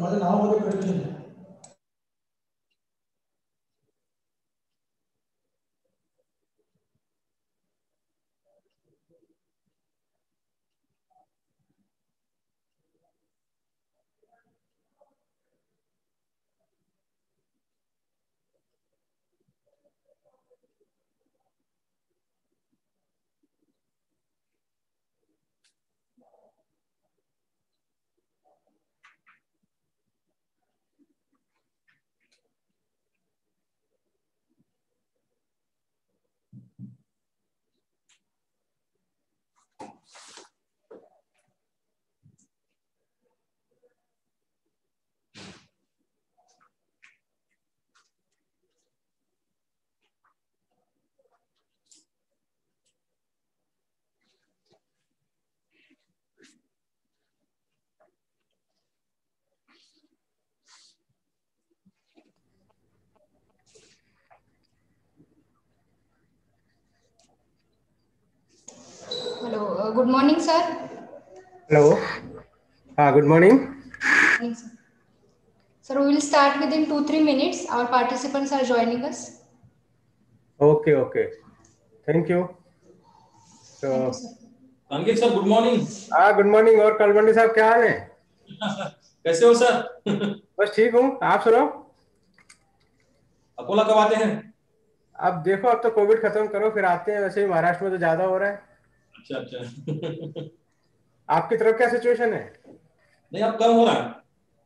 माझं नावामध्ये प्रेझेंटेशन आहे. Hello, good morning, sir. Hello. Good morning. Morning, sir. Sir, we will start within 2-3 minutes. Our participants are joining us. Okay, okay. Thank you. So, Thank you, sir. Gangil sir, good morning. good morning. और कलवंडी साहब क्या हाल है? कैसे हो sir? बस ठीक हूँ, आप सुनाओ? अकोला कब आते हैं? अब देखो, अब तो कोविड खत्म करो फिर आते हैं। वैसे ही महाराष्ट्र में तो ज्यादा हो रहा है। अच्छा अच्छा। आपकी तरफ क्या सिचुएशन है? नहीं, अब कम हो रहा है।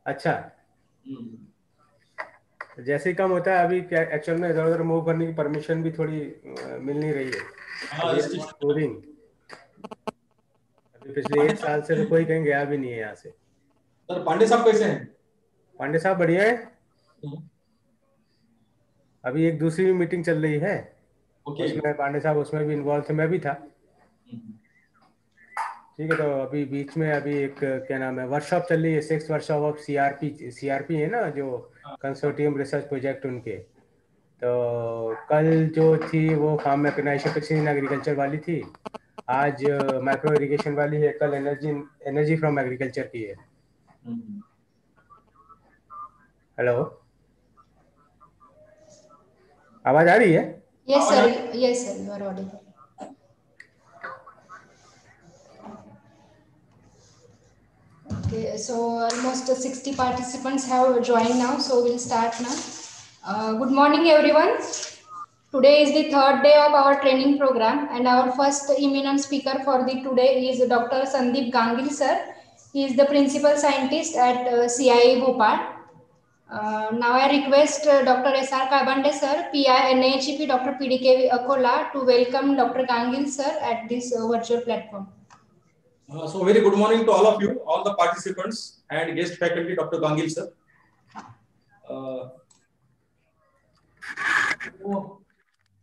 अच्छा, जैसे ही कम होता है अभी क्या एक्चुअल में इधर उधर मूव करने की परमिशन भी थोड़ी मिल नहीं रही है। अभी पिछले 1 साल से तो कोई कहीं गया भी नहीं है यहाँ से। सर पांडे साहब कैसे हैं? पांडे साहब बढ़िया है। अभी एक दूसरी भी मीटिंग चल रही है, उसमें पांडे साहब उसमें भी इन्वॉल्व थे, मैं भी था। ठीक है, तो अभी बीच में अभी एक क्या नाम है वर्कशॉप चल रही है, 6th वर्कशॉप ऑफ सीआरपी है ना, जो कंसोर्टियम रिसर्च प्रोजेक्ट उनके। तो कल जो थी वो फार्म मैकेनाइजेशन एग्रीकल्चर वाली थी, आज माइक्रो इरिगेशन वाली है, कल एनर्जी फ्रॉम एग्रीकल्चर की है। हेलो, आवाज आ रही है? Yes, sir. Yes, sir. You are audible. Okay, so almost 60 participants have joined now, so we'll start now. Good morning, everyone. Today is the 3rd day of our training program, and our first eminent speaker for the today is Dr. Sandip Gangil, sir. He is the principal scientist at CIE Bhopal. Now I request Dr. S.R. Kabande, sir, PI NAHEP, Dr. PDK Akola, to welcome Dr. Gangil, sir, at this virtual platform. So very good morning to all of you, all the participants and guest faculty, Dr. Gangil sir.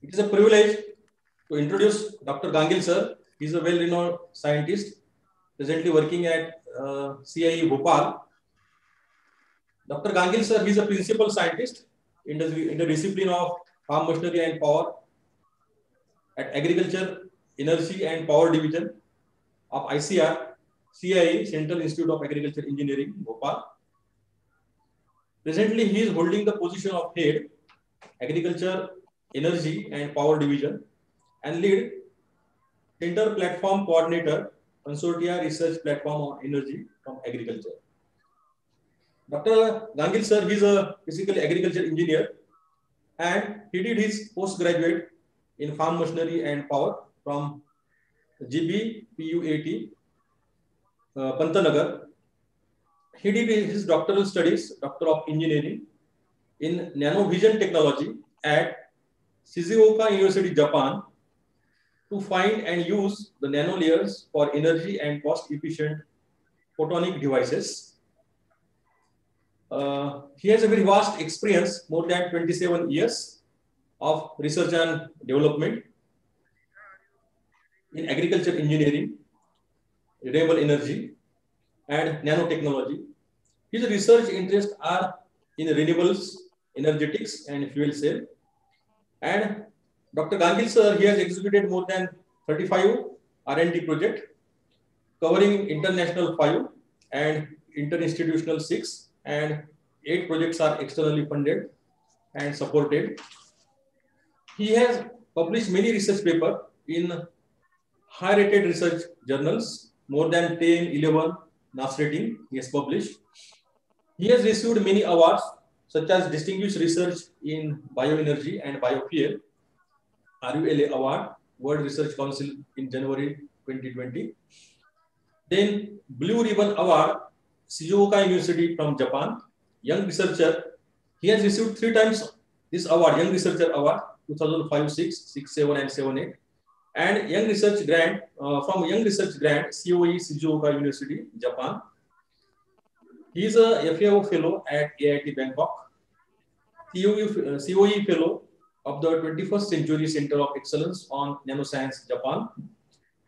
It is a privilege to introduce Dr. Gangil sir. He is a well-renowned scientist presently working at CIE Bhopal. Dr. Gangil sir, he is a principal scientist in the discipline of farm machinery and power. at Agriculture, Energy and Power Division of ICR, CIE, Central Institute of Agriculture Engineering, Bhopal. Presently, he is holding the position of Head, Agriculture, Energy and Power Division, and lead Center Platform Coordinator, Consortia Research Platform on Energy from Agriculture. Dr. Gangil sir, he is a basically agriculture engineer, and he did his postgraduate in farm machinery and power from GBPUAT, Pantanagar. He did his doctoral studies, Doctor of Engineering, in Nanovision Technology at Shizuoka University, Japan, to find and use the nanolayers for energy and cost-efficient photonic devices. He has a very vast experience, more than 27 years of research and development in agriculture engineering, renewable energy, and nanotechnology. His research interests are in renewables, energetics, and fuel cell. And Dr. Gangil sir, he has executed more than 35 R&D projects covering international 5 and interinstitutional 6, and 8 projects are externally funded and supported. He has published many research papers in high-rated research journals, more than 10, 11 NAS rating he has published. He has received many awards, such as Distinguished Research in Bioenergy and Biofuel, RULA Award, World Research Council in January 2020. Then Blue Ribbon Award, Shizuoka University from Japan, Young Researcher. He has received 3 times this award, Young Researcher Award, 2005, 6, 6, 7, and 7, 8. And Young Research Grant, from Young Research Grant, COE Shizuoka University, Japan. He is a FAO Fellow at AIT Bangkok, COE Fellow of the 21st Century Center of Excellence on Nanoscience, Japan.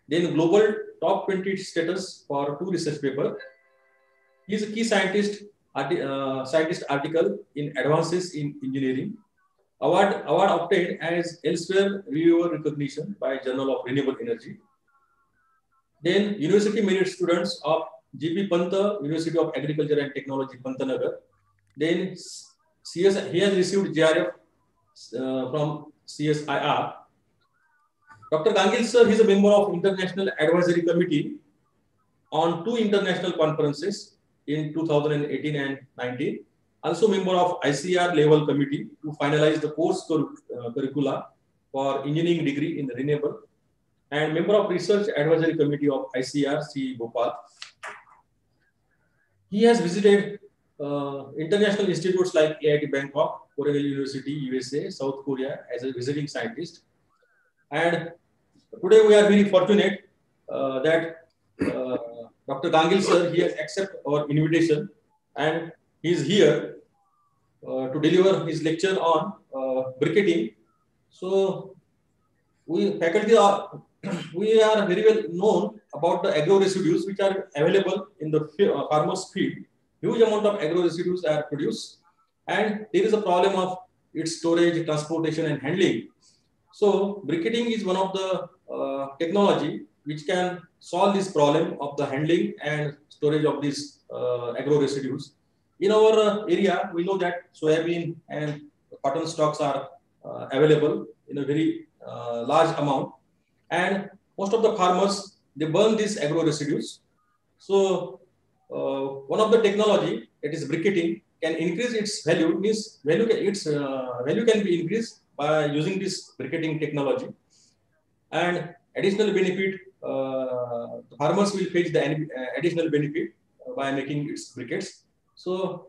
Then Global Top 20 status for 2 research papers. He is a key scientist article in Advances in Engineering. Award obtained as elsewhere reviewer recognition by Journal of Renewable Energy. Then University Merit Students of GP Panta, University of Agriculture and Technology, Pantanagar. Then he has received JRF from CSIR. Dr. Gangil sir, he is a member of International Advisory Committee on 2 international conferences in 2018 and 19. Also member of ICR level committee to finalize the course curricula for engineering degree in renewable, and member of research advisory committee of ICR C Bhopal. He has visited international institutes like AIT Bangkok, Cornell University, USA, South Korea as a visiting scientist. And today we are very fortunate that Dr. Gangil sir, he has accepted our invitation, and he is here to deliver his lecture on briquetting. So we faculty are we are very well known about the agro residues which are available in the farmers' field. Huge amount of agro residues are produced, and there is a problem of its storage, transportation, and handling. So briquetting is one of the technology which can solve this problem of the handling and storage of these agro residues. In our area, we know that soybean and cotton stocks are available in a very large amount, and most of the farmers, they burn these agro residues. So one of the technology, that is briquetting, can increase its value. Means value can be increased by using this briquetting technology, and additional benefit, the farmers will fetch the additional benefit by making its briquettes. So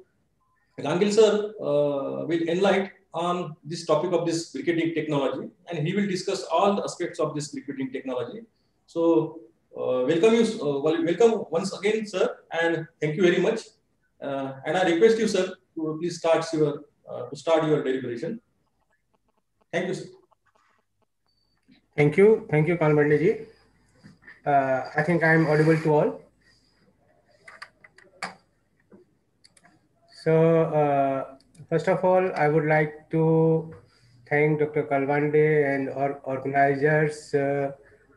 Gangil sir will enlighten on this topic of this briquetting technology, and he will discuss all the aspects of this briquetting technology. So welcome once again, sir, and thank you very much. And I request you, sir, to please start your deliberation. Thank you, sir. Thank you, Kalmandi ji. I think I am audible to all. So first of all, I would like to thank Dr. Kalwande and organizers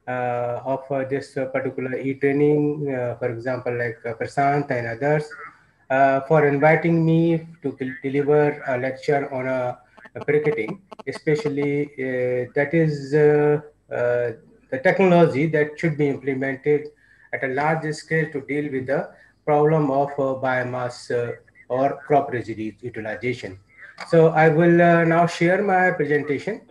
of this particular e-training, for example, like Prasant and others, for inviting me to deliver a lecture on a briquetting, especially that is the technology that should be implemented at a large scale to deal with the problem of biomass or crop residue utilization. So I will now share my presentation.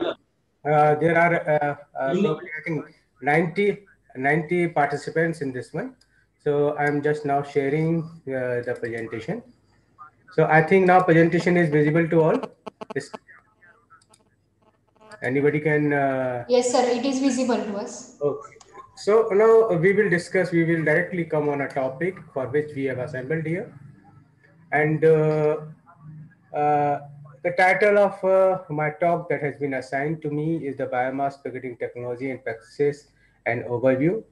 There are probably, I think, 90 participants in this one. So I'm just now sharing the presentation. So I think now presentation is visible to all. Is anybody can? Yes, sir. It is visible to us. Okay. So now we will discuss. We will directly come on a topic for which we have assembled here, and uh, the title of my talk that has been assigned to me is the biomass briquetting technology and practices and overview.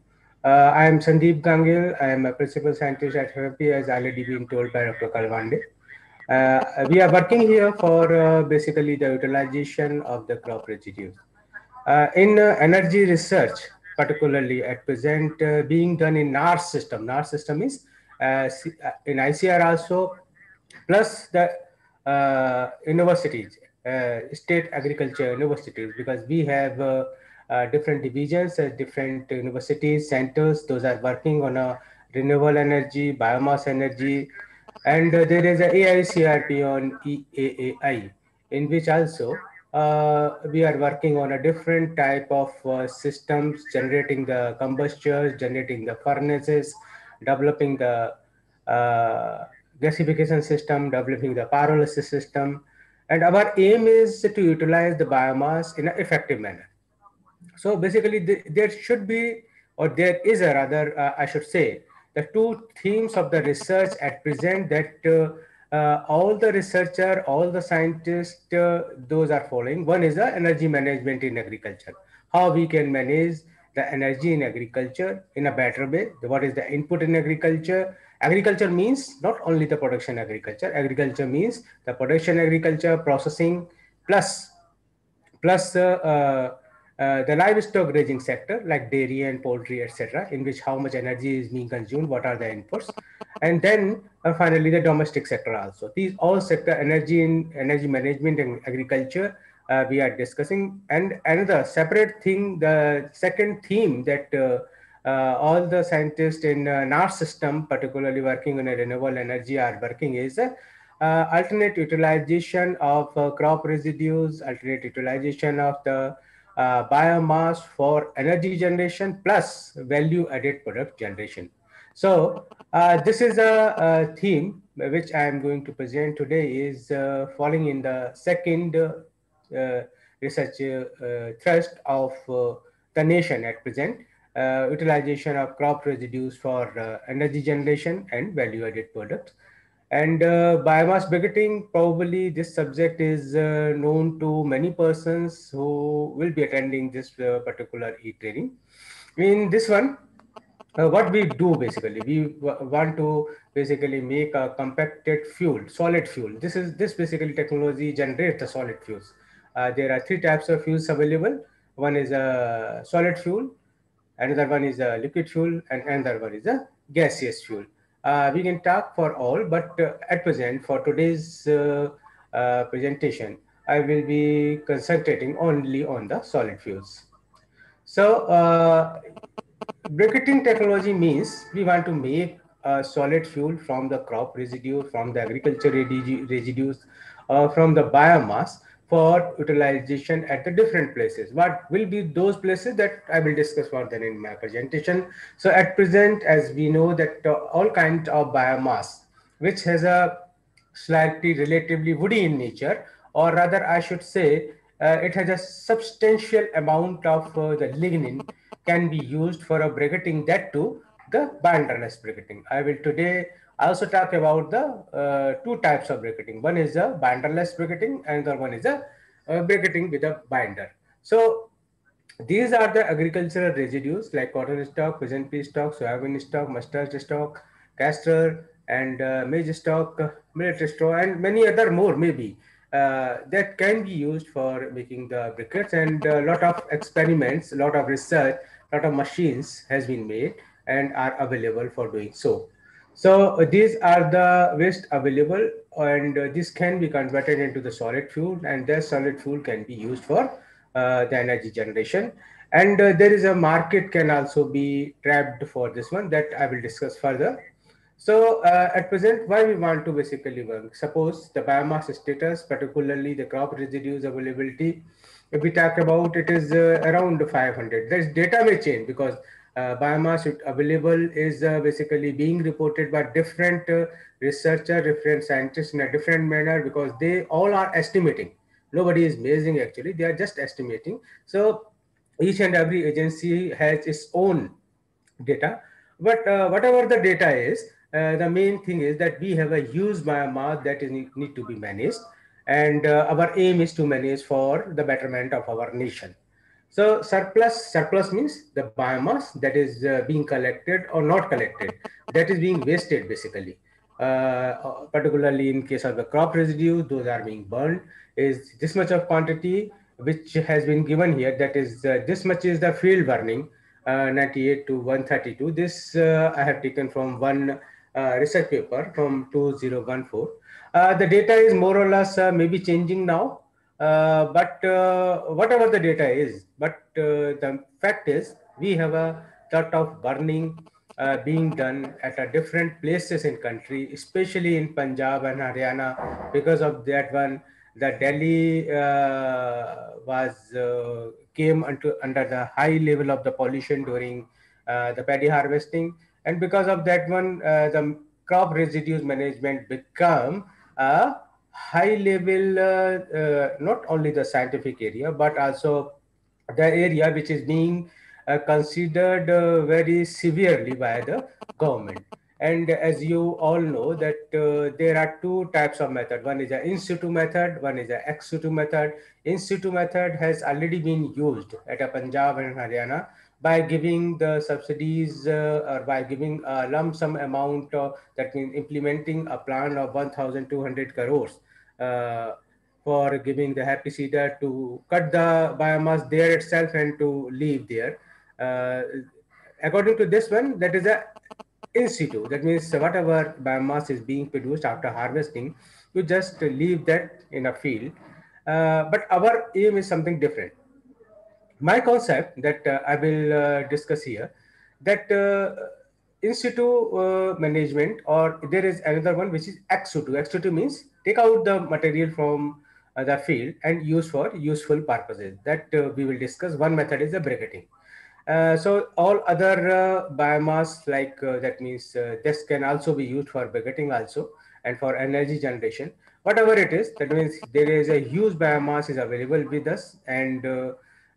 I am Sandip Gangil. I am a principal scientist at FFP, as already been told by Dr. Kalwande. We are working here for basically the utilization of the crop residues. In energy research, particularly at present being done in NARS system. NARS system is in ICR also, plus the universities, state agriculture universities, because we have different divisions at different universities, centers. Those are working on a renewable energy, biomass energy, and there is a AICRP on EAAI, in which also we are working on a different type of systems, generating the combustors, generating the furnaces, developing the gasification system, developing the pyrolysis system. And our aim is to utilize the biomass in an effective manner. So basically, there should be, or there is a rather, I should say, the two themes of the research at present that all the researcher, all the scientists, those are following. One is the energy management in agriculture. How we can manage the energy in agriculture in a better way. What is the input in agriculture? Agriculture means not only the production agriculture. Agriculture means the production agriculture, processing, plus the livestock grazing sector like dairy and poultry, etc., in which how much energy is being consumed, what are the inputs, and then finally the domestic sector also. These all sector, energy in energy management and agriculture, we are discussing. And another separate thing, the second theme that all the scientists in NAR system, particularly working on a renewable energy, are working is alternate utilization of crop residues, alternate utilization of the biomass for energy generation plus value added product generation. So this is a theme which I am going to present today, is falling in the second research thrust of the nation at present, utilization of crop residues for energy generation and value added products. And biomass briquetting, probably this subject is known to many persons who will be attending this particular e-training. In this one, what we do basically, we want to basically make a compacted fuel, solid fuel. This basically technology generates the solid fuels. There are three types of fuels available. One is a solid fuel, another one is a liquid fuel, and another one is a gaseous fuel. We can talk for all, but at present, for today's presentation, I will be concentrating only on the solid fuels. So, briquetting technology means we want to make a solid fuel from the crop residue, from the agriculture residues, from the biomass for utilization at the different places. What will be those places that I will discuss further in my presentation. So at present, as we know that all kinds of biomass, which has a slightly relatively woody in nature, or rather I should say it has a substantial amount of the lignin, can be used for a briquetting, that too the binderless briquetting. I will today also talk about the two types of briquetting. One is a binderless briquetting and the one is a briquetting with a binder. So these are the agricultural residues like cotton stalk, peasant pea stalk, soybean stalk, mustard stalk, castor, and maize stalk, millet straw, and many other more maybe. that can be used for making the briquettes, and a lot of experiments, a lot of research, a lot of machines has been made and are available for doing so. So these are the waste available, and this can be converted into the solid fuel, and that solid fuel can be used for the energy generation. And there is a market can also be trapped for this one that I will discuss further. So at present, why we want to basically work? Suppose the biomass status, particularly the crop residues availability, if we talk about it is around 500. This data may change because biomass available is basically being reported by different researcher, different scientists in a different manner because they all are estimating. Nobody is measuring actually; they are just estimating. So each and every agency has its own data. But whatever the data is, the main thing is that we have a huge biomass that is need to be managed, and our aim is to manage for the betterment of our nation. So surplus means the biomass that is being collected or not collected, that is being wasted basically. Particularly in case of the crop residues, those are being burned. Is this much of quantity which has been given here? That is this much is the field burning, 98 to 132. This I have taken from one research paper from 2014. The data is more or less maybe changing now, but whatever the data is, but the fact is we have a lot of burning being done at a different places in country, especially in Punjab and Haryana. Because of that one, the Delhi was came under the high level of the pollution during the paddy harvesting, and because of that one, the crop residues management become a high level, not only the scientific area, but also the area which is being considered very severely by the government. And as you all know that there are two types of method. One is a in situ method, one is a ex situ method. In situ method has already been used at a Punjab and Haryana by giving the subsidies or by giving a lump sum amount, that means implementing a plan of 1,200 crores uh, for giving the happy seeder to cut the biomass there itself and to leave there. Uh, According to this one, that is a in situ. That means whatever biomass is being produced after harvesting, you just leave that in a field. But our aim is something different. My concept that I will discuss here, that in situ management, or there is another one which is ex situ. Ex situ means take out the material from the field and use for useful purposes. That we will discuss. One method is the briquetting. So all other biomass like that means this can also be used for briquetting also and for energy generation. Whatever it is, that means there is a huge biomass is available with us, and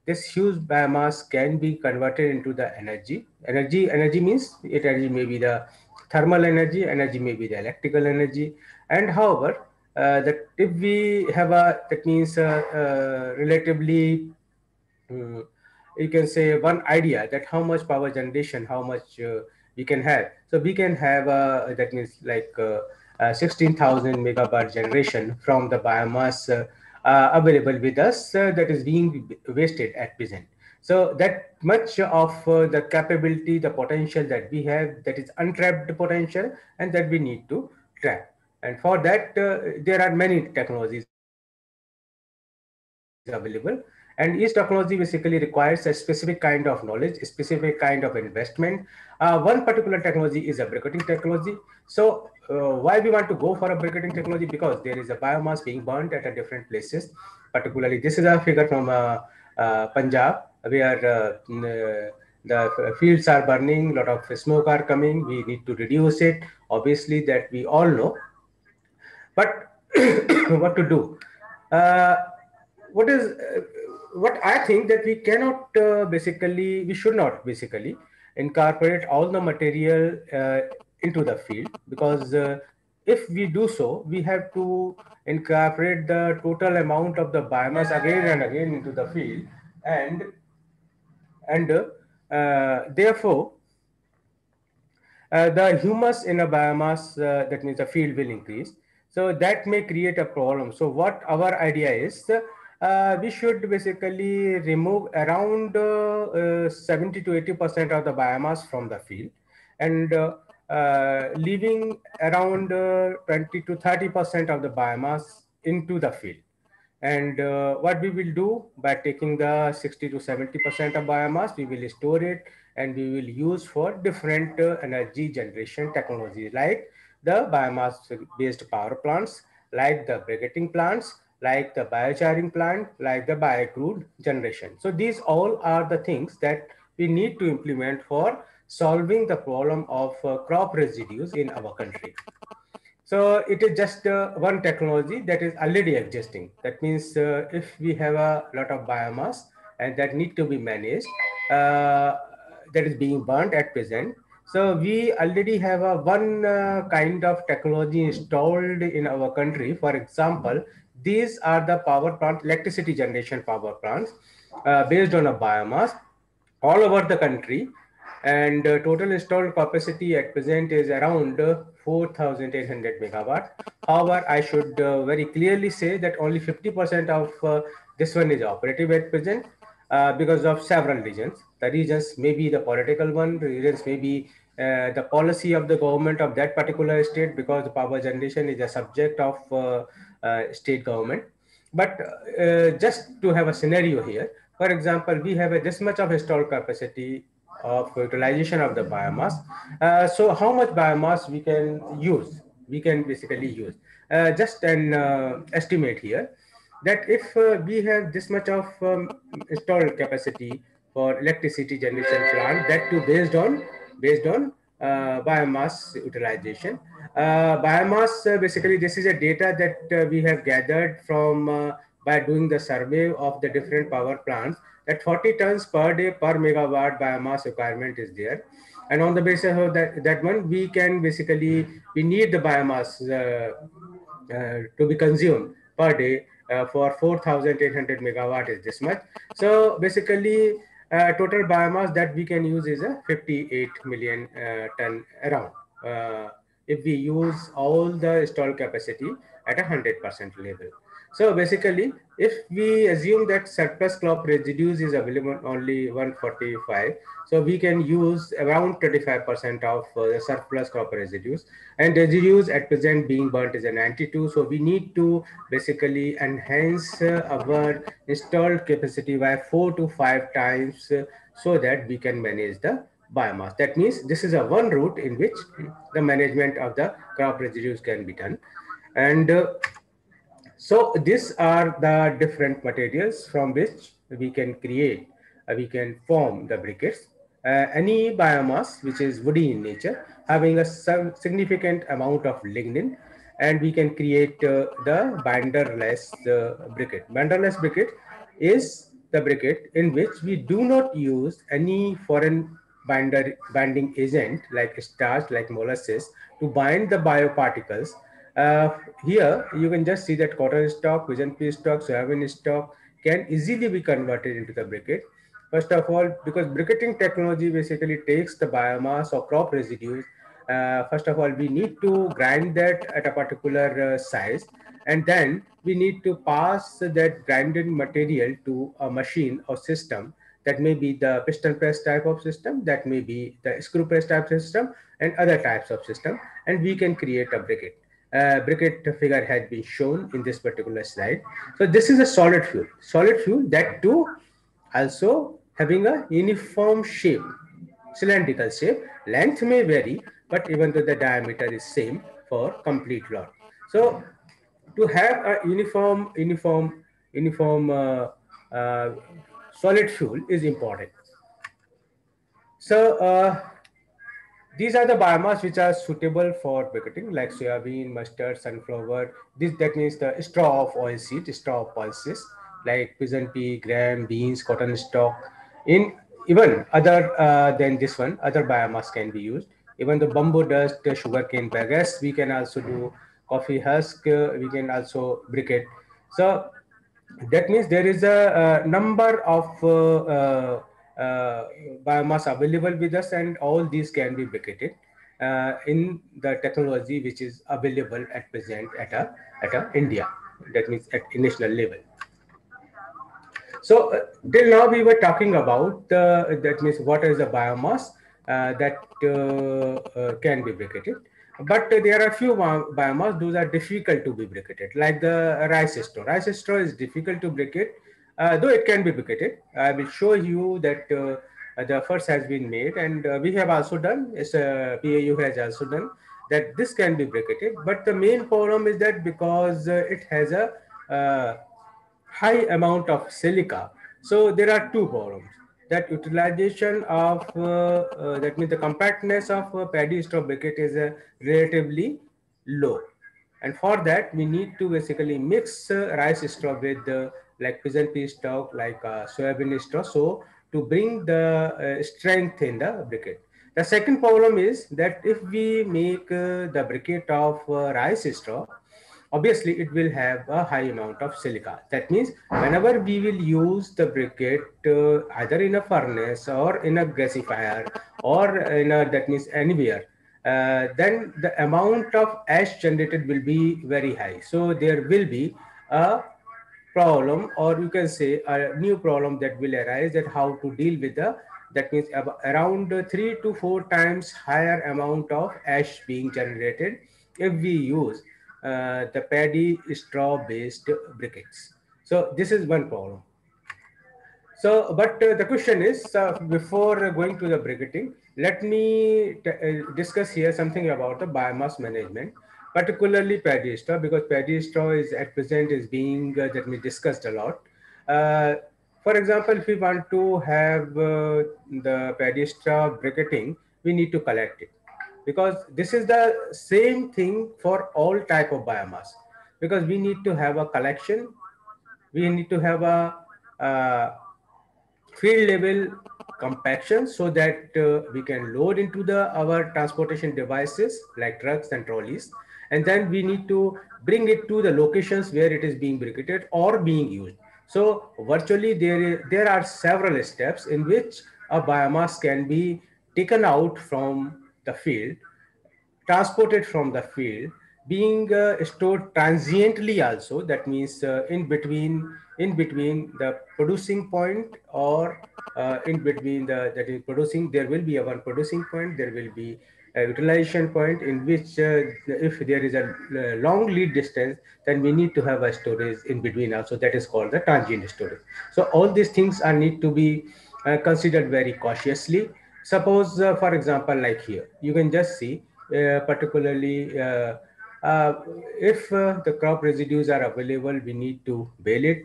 this huge biomass can be converted into the energy. Energy means it energy may be the thermal energy may be the electrical energy, and however that if we have a that means relatively uh, you can say one idea that how much power generation, how much we can have. So we can have that means like 16,000 megawatt generation from the biomass available with us that is being wasted at present. So that much of the capability, the potential that we have, that is untapped potential, and that we need to trap. And for that, there are many technologies available, and each technology basically requires a specific kind of knowledge, a specific kind of investment. One particular technology is a briquetting technology. So why we want to go for a briquetting technology? Because there is a biomass being burned at a different places. Particularly, this is a figure from Punjab, where the fields are burning, lot of smoke are coming. We need to reduce it. Obviously, that we all know, but what to do? Uh, what is what I think that we cannot basically, we should not basically incorporate all the material into the field, because if we do so, we have to incorporate the total amount of the biomass again and again into the field, and therefore the humus in a biomass, that means the field will increase. So that may create a problem. So what our idea is, we should basically remove around 70 to 80% of the biomass from the field, and leaving around 20 to 30% of the biomass into the field. And what we will do, by taking the 60 to 70% of biomass, we will store it and we will use for different energy generation technologies, like the biomass based power plants, like the briquetting plants, like the biochar plant, like the biocrude generation. So these all are the things that we need to implement for solving the problem of crop residues in our country. So it is just one technology that is already existing. That means if we have a lot of biomass and that need to be managed, that is being burnt at present. So we already have a one kind of technology installed in our country. For example, these are the power plant, electricity generation power plants based on a biomass all over the country, and total installed capacity at present is around 4,800 megawatt. However, I should very clearly say that only 50% of this one is operative at present because of several reasons. The reasons may be the political one, the reasons may be the policy of the government of that particular state, because the power generation is a subject of state government. But just to have a scenario here, for example, we have this much of installed capacity of utilization of the biomass. So how much biomass we can use? We can basically use just an estimate here, that if we have this much of installed capacity for electricity generation plant, that too based on biomass utilization. Biomass, basically, this is a data that we have gathered from by doing the survey of the different power plants, that 40 tons per day per megawatt biomass requirement is there. And on the basis of that one, we can basically, we need the biomass to be consumed per day for 4,800 megawatt is this much. So basically, total biomass that we can use is a 58 million ton around. If we use all the installed capacity at 100% level. So basically, if we assume that surplus crop residues is available only 145, so we can use around 25% of the surplus crop residues, and residues at present being burnt is a 92. So we need to basically enhance our installed capacity by 4 to 5 times so that we can manage the biomass. That means this is a one route in which the management of the crop residues can be done. And so these are the different materials from which we can create, we can form the briquettes. Any biomass which is woody in nature, having a significant amount of lignin, and we can create the binderless briquette. Binderless briquette is the briquette in which we do not use any foreign binding agent like starch, like molasses, to bind the bioparticles. uh, Here you can just see that cotton stock, pigeon pea stock, soybean stock can easily be converted into the briquette. First of all, because briquetting technology basically takes the biomass or crop residues, first of all, we need to grind that at a particular size, and then we need to pass that grinded material to a machine or system. That may be the piston press type of system, that may be the screw press type system, and other types of system, and we can create a briquette. Briquette figure has been shown in this particular slide. So this is a solid fuel that too also having a uniform shape, cylindrical shape. Length may vary, but even though the diameter is same for complete lot. So to have a uniform uh, solid fuel is important. So these are the biomass which are suitable for briquetting, like soybean, mustard, sunflower. This, that means the straw of oilseed, straw of pulses, like pigeon pea, gram, beans, cotton stalk. In even other than this one, other biomass can be used. Even the bamboo dust, sugarcane bagasse, we can also do. Coffee husk, we can also briquette. So that means there is a, number of biomass available with us, and all these can be briquetted. in the technology which is available at present at a India, that means at national level. So till now we were talking about that means what is the biomass that can be briquetted. But there are few biomass, those are difficult to be briquetted, like the rice straw. Rice straw is difficult to briquette, though it can be briquetted. I will show you that the efforts has been made, and we have also done, PAU has also done, that this can be briquetted. But the main problem is that because it has a high amount of silica. So there are two problems. That utilization of that means the compactness of paddy straw briquette is relatively low, and for that we need to basically mix rice straw with like pigeon pea stock, like soybean straw, so to bring the strength in the briquette. The second problem is that if we make the briquette of rice straw, obviously it will have a high amount of silica. That means whenever we will use the briquette either in a furnace or in a gasifier or in a, that means anywhere, then the amount of ash generated will be very high. So there will be a problem, or you can say a new problem that will arise, that how to deal with the, that means around 3 to 4 times higher amount of ash being generated if we use the paddy straw based briquettes. So this is one problem. So, but the question is, before going to the briquetting, let me discuss here something about the biomass management, particularly paddy straw, because paddy straw is at present is being that we discussed a lot. Uh, for example, if we want to have the paddy straw briquetting, we need to collect it, because this is the same thing for all type of biomass, because we need to have a collection, we need to have a field level compaction, so that we can load into the our transportation devices like trucks and trolleys, and then we need to bring it to the locations where it is being briquetted or being used. So virtually there are several steps in which a biomass can be taken out from the field, transported from the field, being stored transiently also. That means in between the producing point, or in between the, that is producing, there will be a one producing point, there will be a utilization point, in which if there is a long lead distance, then we need to have a storage in between also, that is called the transient storage. So all these things are need to be considered very cautiously. Suppose for example, like here you can just see particularly uh, if the crop residues are available, we need to bale it.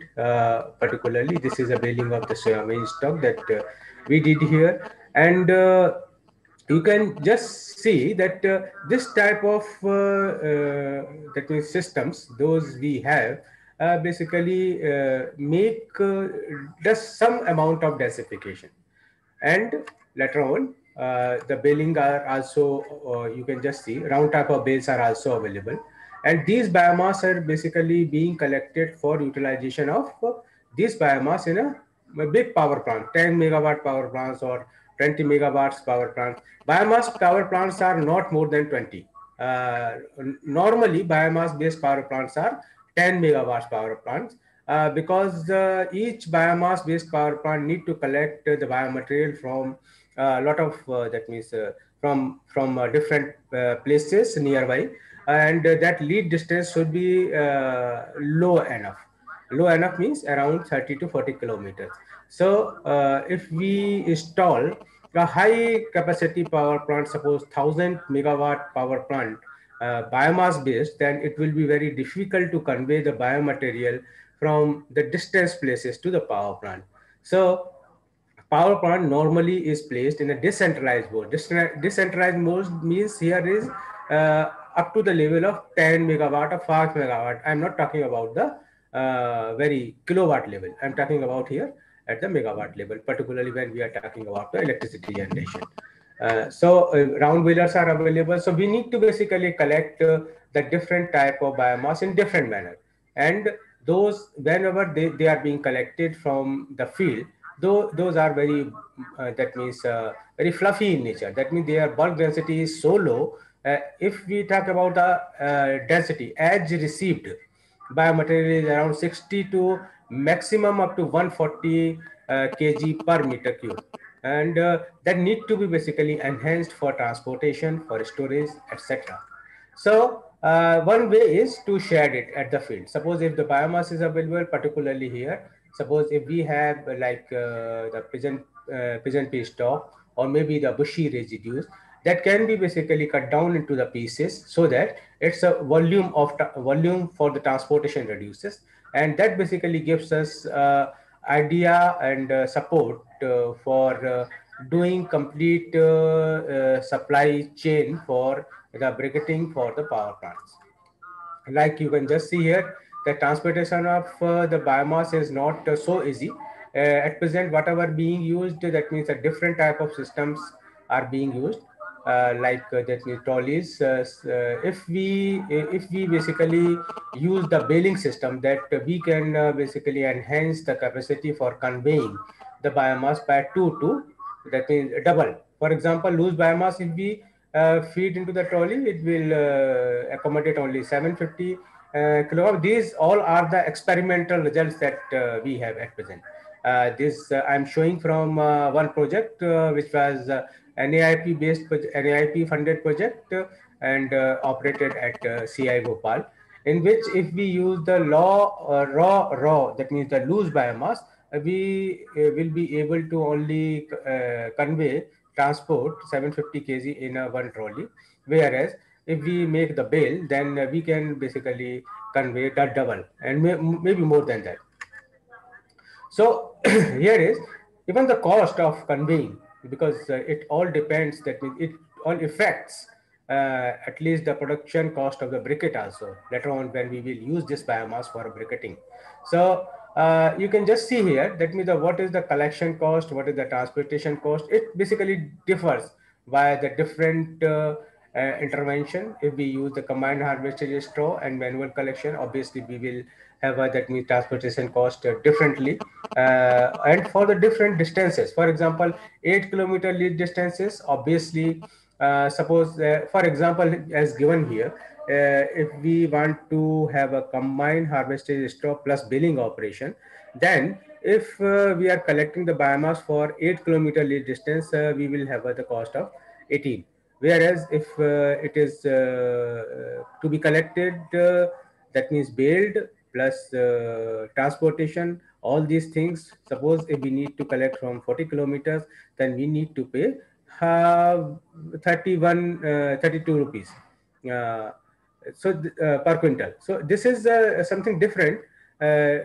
Particularly, this is a baling of the soybean stock that we did here, and you can just see that this type of that means systems, those we have, basically make does some amount of densification, and later on the baling are also you can just see round type of bales are also available, and these biomass are basically being collected for utilization of this biomass in a big power plant, 10 megawatt power plants or 20 megawatts power plants. Biomass power plants are not more than 20. Normally biomass based power plants are 10 megawatts power plants, because each biomass based power plant need to collect the biomaterial from a lot of that means from different places nearby, and that lead distance should be low enough. Low enough means around 30 to 40 kilometers. So if we install a high capacity power plant, suppose 1000 megawatt power plant, biomass based, then it will be very difficult to convey the biomaterial from the distance places to the power plant. So power plant normally is placed in a decentralized mode. Decentralized mode means here is up to the level of 10 megawatt or 5 megawatt. I'm not talking about the very kilowatt level. I'm talking about here at the megawatt level, particularly when we are talking about the electricity generation. Round wheelers are available. So we need to basically collect the different type of biomass in different manner. And those, whenever they are being collected from the field, though those are very that means very fluffy in nature. That means their bulk density is so low. If we talk about the density as received, biomaterial is around 60 to maximum up to 140 kg per meter cube, and that need to be basically enhanced for transportation, for storage, etc. So one way is to share it at the field. Suppose if the biomass is available, particularly here, suppose if we have the pigeon pea stalk or maybe the bushy residues, that can be basically cut down into the pieces so that its a volume for the transportation reduces, and that basically gives us idea and support for doing complete supply chain for the briquetting for the power plants. Like you can just see here, the transportation of the biomass is not so easy. At present, whatever being used, that means a different type of systems are being used, that means trolleys. If we basically use the baling system, that we can basically enhance the capacity for conveying the biomass by 2 to, that means double. For example, loose biomass, if we feed into the trolley, it will accommodate only 750 kilograms. These all are the experimental results that we have at present. This I'm showing from one project which was NAIP based, NAIP funded project and operated at CI Bhopal, in which if we use the raw, that means the loose biomass, we will be able to only convey transport 750 kg in a one trolley, whereas if we make the bale, then we can basically convey the double and maybe more than that. So here is even the cost of conveying, because it all depends, that means it all affects at least the production cost of the briquette also later on when we will use this biomass for briquetting. So you can just see here, that means what is the collection cost, what is the transportation cost. It basically differs by the different intervention. If we use the combined harvested straw and manual collection, obviously we will have that means transportation cost differently, and for the different distances. For example, 8 kilometer lead distances, obviously suppose for example as given here, if we want to have a combined harvested straw plus baling operation, then if we are collecting the biomass for 8 kilometer lead distance, we will have the cost of 18. Whereas if it is to be collected, that means baled plus transportation, all these things. Suppose if we need to collect from 40 kilometers, then we need to pay 32 rupees. Uh, per quintal. So this is something different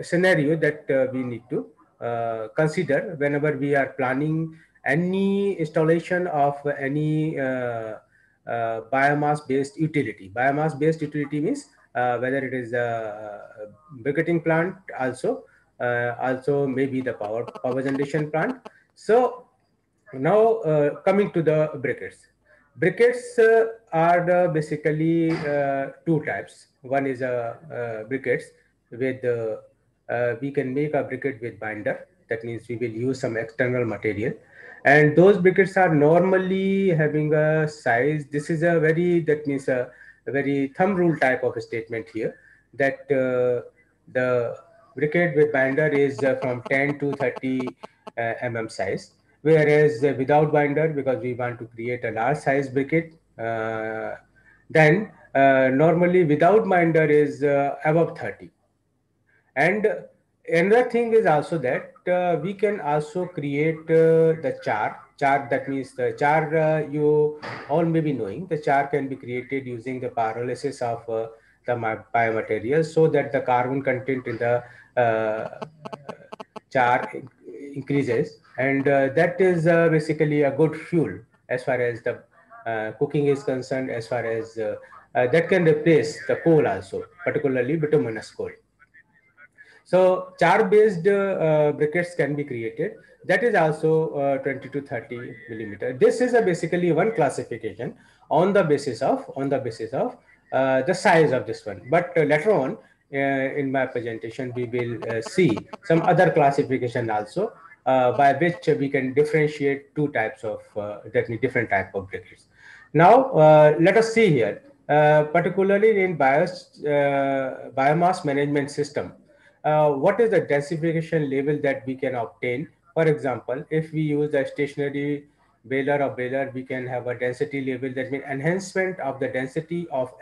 scenario that we need to consider whenever we are planning any installation of any biomass based utility. Biomass based utility means whether it is a briquetting plant, also maybe the power generation plant. So now coming to the briquettes. Briquettes are basically two types. One is briquettes with we can make a briquette with binder. That means we will use some external material, and those briquettes are normally having a size. This is a very, that means a very thumb rule type of a statement here, that the briquette with binder is from 10 to 30 size, whereas without binder, because we want to create a large size briquette, then normally without binder is above 30. And another thing is also that we can also create the char, that means the char, you all may be knowing, the char can be created using the pyrolysis of the biomaterials, so that the carbon content in the char increases, and that is basically a good fuel as far as the cooking is concerned, as far as that can replace the coal also, particularly bituminous coal. So char-based briquettes can be created. That is also 20 to 30 millimeter. This is a basically one classification on the basis of the size of this one. But later on in my presentation, we will see some other classification also by which we can differentiate two types of different type of briquettes. Now, let us see here, particularly in biomass management system, what is the densification level that we can obtain? For example, if we use a stationary baler or baler, we can have a density level, that means enhancement of the density of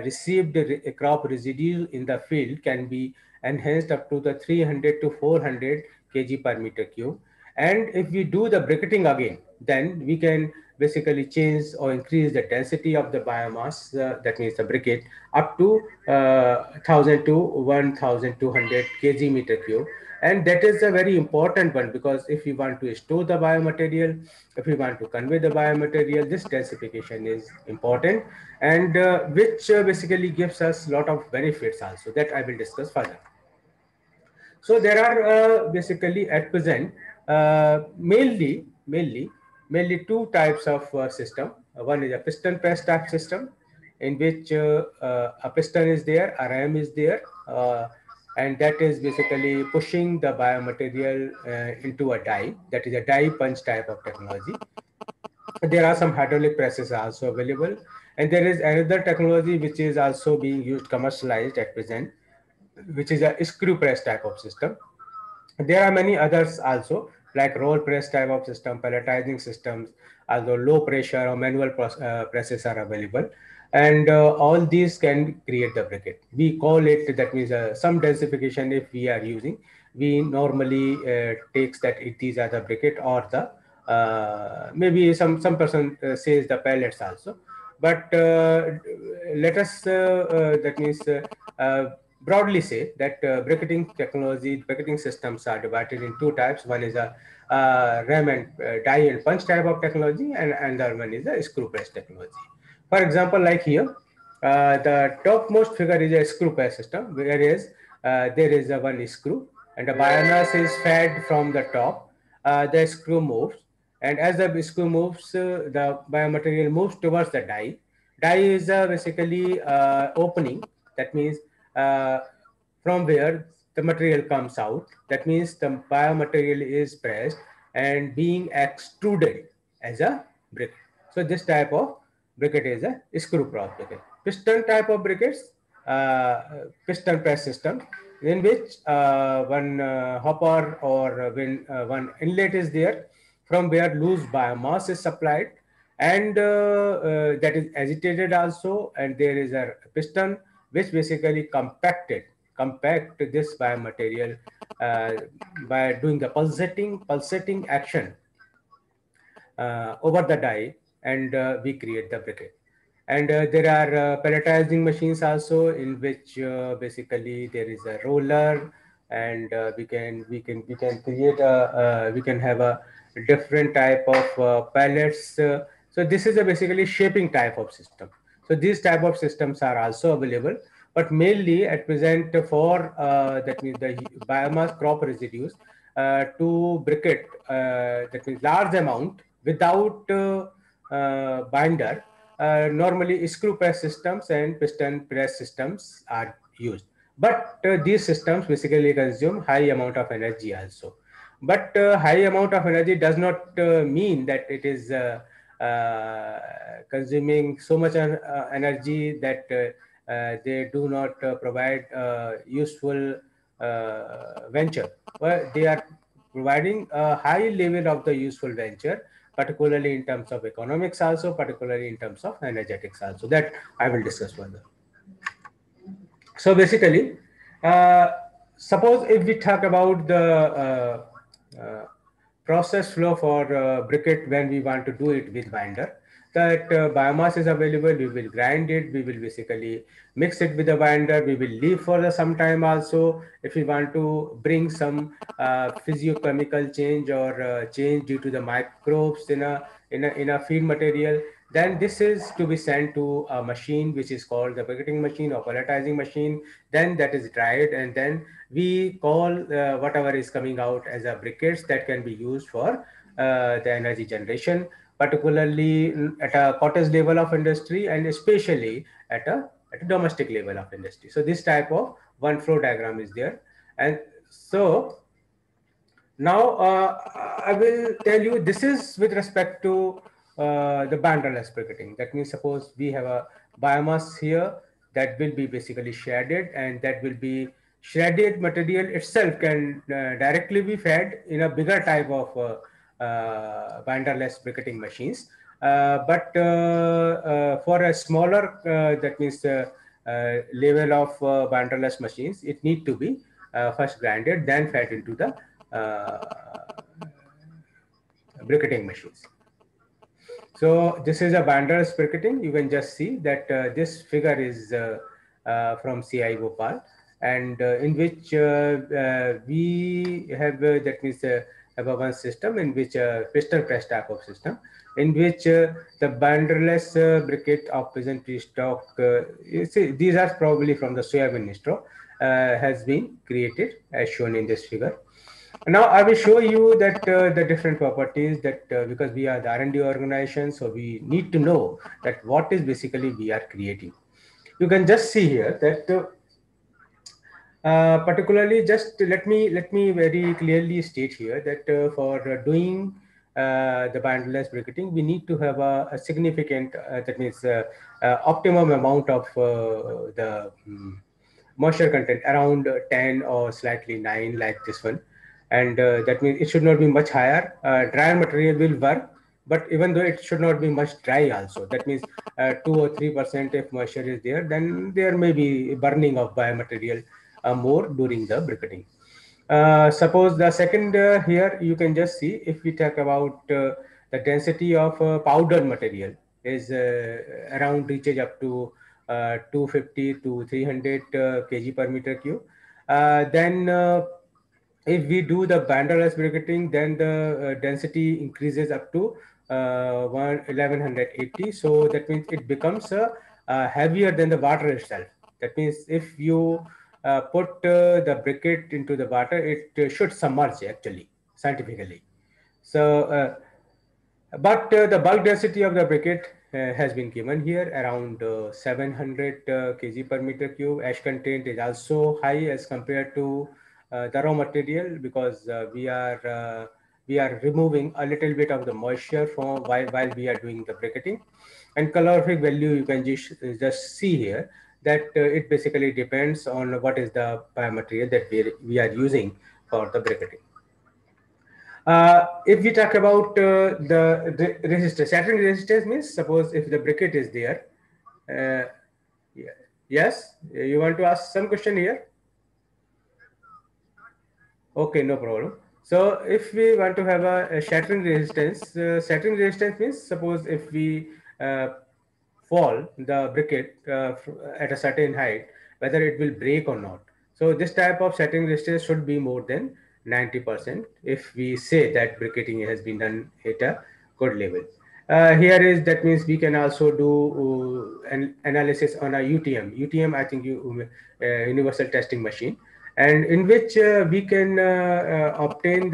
received crop residue in the field can be enhanced up to the 300 to 400 kg per meter cube. And if we do the briquetting again, then we can basically change or increase the density of the biomass, that means the briquette, up to 1000 to 1200 kg meter cube. And that is a very important one, because if we want to store the biomaterial, if we want to convey the biomaterial, this densification is important, and which basically gives us a lot of benefits also that I will discuss further. So there are basically at present mainly two types of system. One is a piston press type system, in which a piston is there, a ram is there, and that is basically pushing the biomaterial into a die. That is a die punch type of technology. There are some hydraulic presses also available, and there is another technology which is also being used commercialized at present, which is a screw press type of system. There are many others also, like roll press type of system, pelletizing systems, although low pressure or manual presses are available. And all these can create the briquette. We call it, that means some densification if we are using, we normally takes that these are the briquette, or the maybe some person says the pellets also. But let us, that means broadly say that briquetting technology, briquetting systems are divided in two types. One is a ram and die and punch type of technology, and another one is a screw press technology. For example, like here, the topmost figure is a screw press system, whereas there is a one screw, and the biomass is fed from the top. The screw moves, and as the screw moves, the biomaterial moves towards the die. Die is basically opening. That means uh, from where the material comes out. That means the biomaterial is pressed and being extruded as a brick. So this type of briquette is a screw press briquette. Piston type of briquettes, piston press system, in which one hopper or when one inlet is there, from where loose biomass is supplied, and that is agitated also, and there is a piston which basically compact this biomaterial by doing the pulsating action over the die, and we create the briquette. And there are pelletizing machines also, in which basically there is a roller, and we can create we can have a different type of pellets. So this is a basically shaping type of system. So these type of systems are also available, but mainly at present for that means the biomass crop residues to briquette, that means large amount without binder. Normally screw press systems and piston press systems are used, but these systems basically consume high amount of energy also. But high amount of energy does not mean that it is consuming so much energy that they do not provide useful venture. Well, they are providing a high level of the useful venture, particularly in terms of economics also, particularly in terms of energetics also, that I will discuss further. So basically, uh, suppose if we talk about the process flow for briquette when we want to do it with binder, that biomass is available, we will grind it, we will basically mix it with the binder, we will leave for some time also. If we want to bring some physiochemical change or change due to the microbes in a feed material, then this is to be sent to a machine which is called the briquetting machine or pelletizing machine. Then that is dried, and then we call whatever is coming out as a briquettes that can be used for the energy generation, particularly at a cottage level of industry, and especially at a domestic level of industry. So this type of one flow diagram is there. And so Now, I will tell you, this is with respect to the banderless briquetting. That means, suppose we have a biomass here that will be basically shredded, and that will be shredded material itself can directly be fed in a bigger type of banderless briquetting machines. But for a smaller, that means level of banderless machines, it need to be first grinded, then fed into the briquetting machines. So this is a Bander's briquetting. You can just see that this figure is from CI Bhopal, and in which we have that means have a one system in which piston press type of system, in which the banderless briquette of present stock, you see, these are probably from the soybean straw, has been created as shown in this figure. Now I will show you that the different properties that because we are the R&D organization, so we need to know that what is basically we are creating. You can just see here that particularly, just let me very clearly state here that for doing the bandless briquetting, we need to have a significant that means optimum amount of the moisture content around 10 or slightly 9 like this one, and that means it should not be much higher. Dry material will work, but even though it should not be much dry also, that means 2 or 3% if moisture is there, then there may be burning of biomaterial more during the briquetting. Suppose the second here you can just see, if we talk about the density of powdered material is around reaches up to 250 to 300 kg per meter cube. Then if we do the banderless briquetting, then the density increases up to 1180. So that means it becomes heavier than the water itself. That means if you put the briquette into the water, it should submerge actually, scientifically. So, but the bulk density of the briquette has been given here around 700 kg per meter cube. Ash content is also high as compared to the raw material, because we are removing a little bit of the moisture from while we are doing the briquetting. And calorific value you can just see here that it basically depends on what is the biomaterial that we are using for the briquetting. If we talk about the resistance, shattering resistance means, suppose if the briquette is there, yeah. Yes, you want to ask some question here? Okay, no problem. So if we want to have a shattering resistance means, suppose if we uh, fall the briquette at a certain height, whether it will break or not. So this type of shattering resistance should be more than 90% if we say that briquetting has been done at a good level. Here is, that means we can also do an analysis on a UTM. UTM, I think you universal testing machine, and in which we can obtain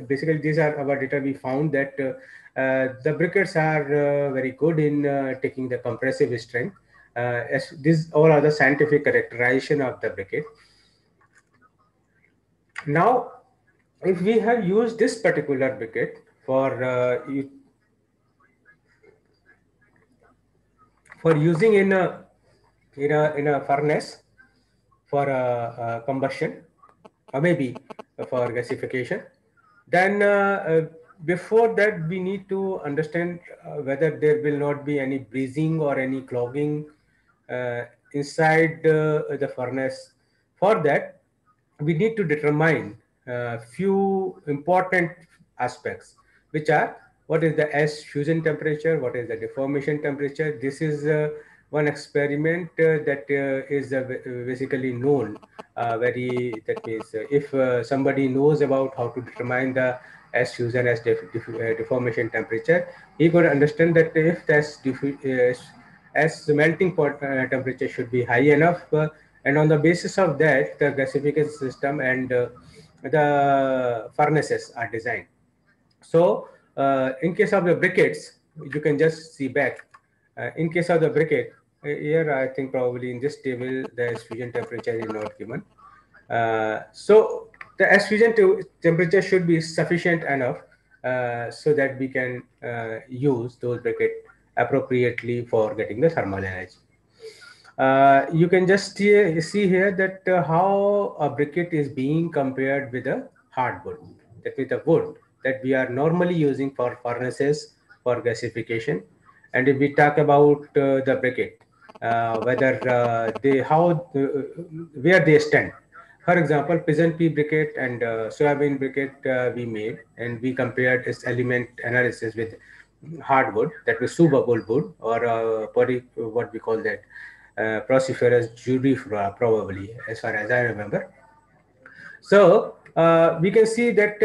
basically these are our data. We found that the briquettes are very good in taking the compressive strength. As these all are the scientific characterization of the briquette. Now, if we have used this particular briquette for using in a furnace for combustion, or maybe for gasification, then before that we need to understand whether there will not be any breezing or any clogging inside the furnace. For that, we need to determine few important aspects, which are: what is the ash fusion temperature, what is the deformation temperature. This is one experiment that is basically known that means if somebody knows about how to determine the ash fusion as deformation temperature, he could understand that if as the melting point temperature should be high enough, and on the basis of that, the gasification system and the furnaces are designed. So, in case of the briquettes, you can just see back. In case of the briquette, here I think probably in this table the fusion temperature is not given. So, the extrusion temperature should be sufficient enough so that we can use those briquettes appropriately for getting the thermal energy. You can just see here that how a briquette is being compared with a hardwood, that with the wood that we are normally using for furnaces for gasification. And if we talk about the briquette, whether they how where they stand. For example, pigeon pea briquette and soybean briquette we made, and we compared its element analysis with hardwood, that was subabul wood or what we call that Procifera jurifera, probably, as far as I remember. So we can see that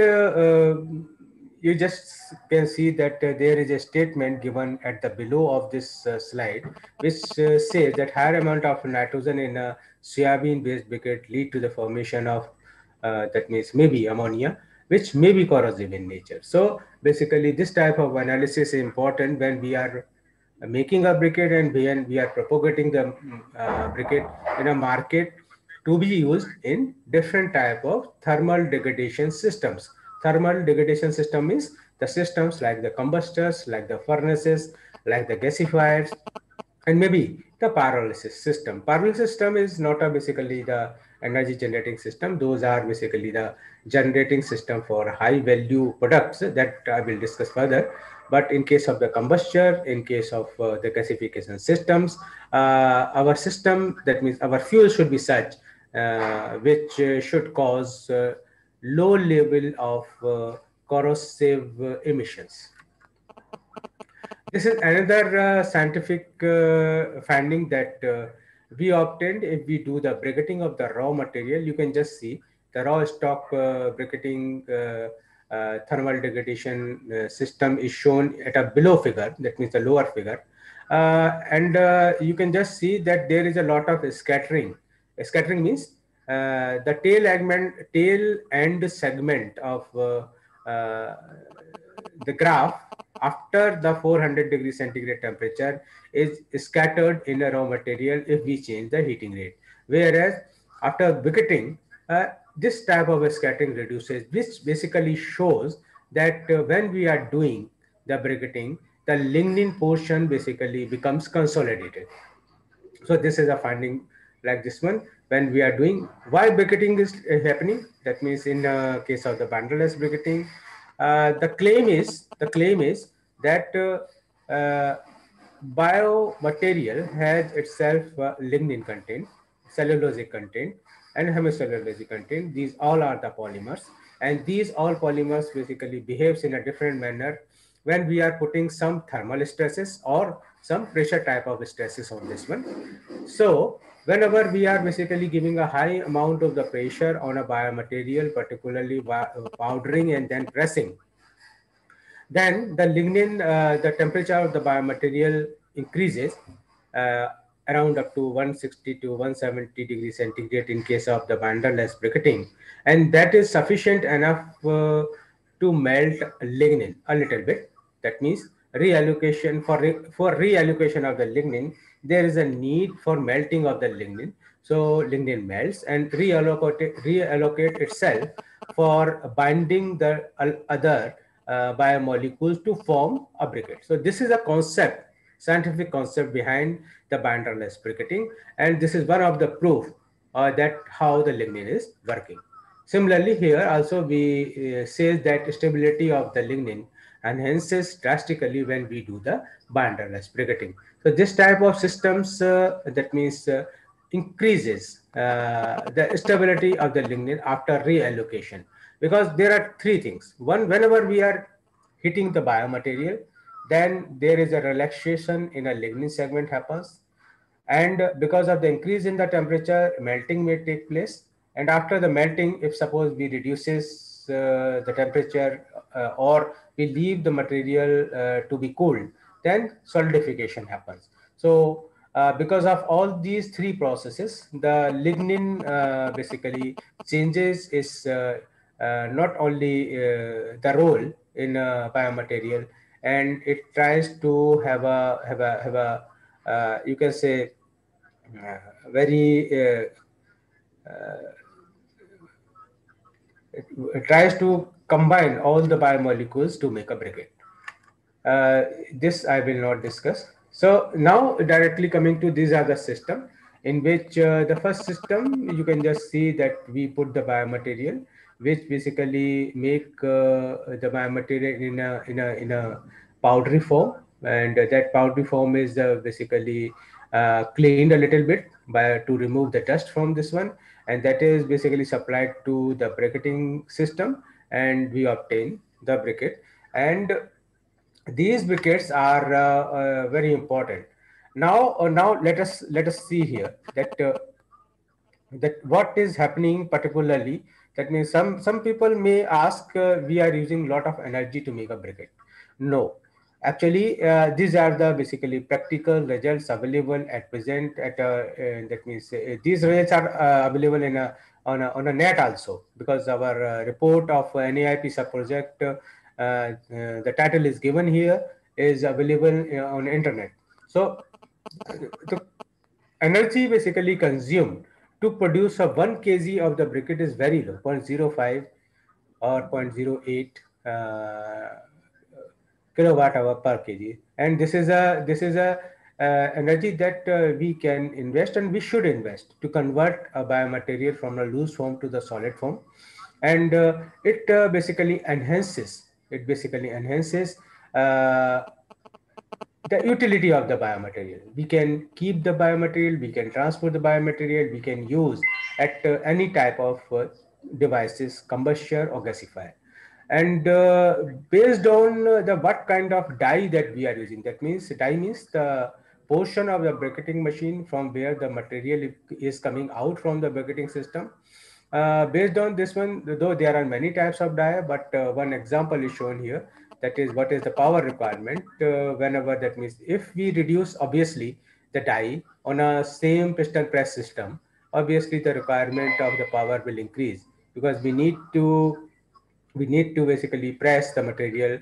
you just can see that there is a statement given at the below of this slide, which says that higher amount of nitrogen in a soybean-based briquette lead to the formation of that means maybe ammonia, which may be corrosive in nature. So basically, this type of analysis is important when we are making a briquette and when we are propagating the briquette in a market to be used in different type of thermal degradation systems. Thermal degradation system means the systems like the combustors, like the furnaces, like the gasifiers, and maybe the pyrolysis system. Pyrolysis system is not a basically the energy generating system. Those are basically the generating system for high value products that I will discuss further. But in case of the combustion, in case of the gasification systems, our system, that means our fuel should be such which should cause low level of corrosive emissions. This is another scientific finding that we obtained if we do the briquetting of the raw material. You can just see the raw stock briquetting thermal degradation system is shown at a below figure, that means the lower figure. And you can just see that there is a lot of scattering. Scattering means tail end segment of the graph after the 400 degree centigrade temperature is scattered in a raw material if we change the heating rate. Whereas after briquetting, this type of a scattering reduces, which basically shows that when we are doing the briquetting, the lignin portion basically becomes consolidated. So this is a finding like this one when we are doing why briquetting is happening. That means in case of the banderless briquetting, the claim is that biomaterial has itself lignin content, cellulosic content, and hemicellulosic content. These all are the polymers, and these all polymers basically behaves in a different manner when we are putting some thermal stresses or some pressure type of stresses on this one. So whenever we are basically giving a high amount of the pressure on a biomaterial, particularly powdering and then pressing, then the lignin, the temperature of the biomaterial increases uh, around up to 160 to 170 degrees centigrade in case of the banderless briquetting. And that is sufficient enough to melt lignin a little bit. That means reallocation for reallocation of the lignin, there is a need for melting of the lignin. So lignin melts and reallocate itself for binding the other biomolecules to form a briquette. So this is a concept, scientific concept behind the binderless briquetting, and this is one of the proof that how the lignin is working. Similarly, here also we say that stability of the lignin enhances drastically when we do the binderless briquetting. So this type of systems, that means increases the stability of the lignin after reallocation, because there are three things. One, whenever we are hitting the biomaterial, then there is a relaxation in a lignin segment happens, and because of the increase in the temperature, melting may take place. And after the melting, if suppose we reduces the temperature or we leave the material to be cooled, then solidification happens. So because of all these three processes, the lignin basically changes is not only the role in biomaterial, and it tries to have a you can say very tries to combine all the biomolecules to make a briquette. This I will not discuss. So now directly coming to, these are the system in which the first system, you can just see that we put the biomaterial, which basically make the biomaterial in a powdery form, and that powdery form is basically cleaned a little bit by to remove the dust from this one, and that is basically supplied to the briquetting system, and we obtain the briquette. And these wickets are very important. Now let us see here that what is happening particularly. That means some people may ask, we are using lot of energy to make a briquette. No, actually these are the basically practical results available at present at that means these results are available in a on a net also, because our report of NAIP sub project, the title is given here, is available on internet. So the energy basically consumed to produce a 1 kg of the briquette is very low, 0.05 or 0.08 kilowatt hour per kg, and this is a energy that we can invest, and we should invest to convert a biomaterial from a loose form to the solid form. And it basically enhances uh, the utility of the biomaterial. We can keep the biomaterial, we can transport the biomaterial, we can use at any type of devices, combustion or gasifier. And based on the what kind of dye that we are using, that means dye means the portion of the briquetting machine from where the material is coming out from the briquetting system. Based on this one, though there are many types of dye, but one example is shown here. That is what is the power requirement. Whenever, that means if we reduce obviously the dye on a same piston press system, obviously the requirement of the power will increase, because we need to basically press the material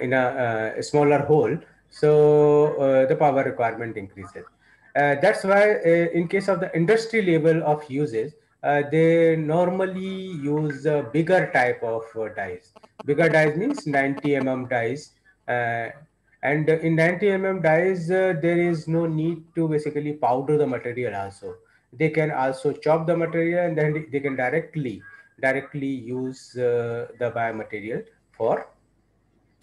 in a smaller hole, so the power requirement increases. That's why in case of the industry level of uses, they normally use bigger type of dies. Bigger dies means 90 dies, uh, and in 90 dies there is no need to basically powder the material also. They can also chop the material, and then they can directly use the biomaterial for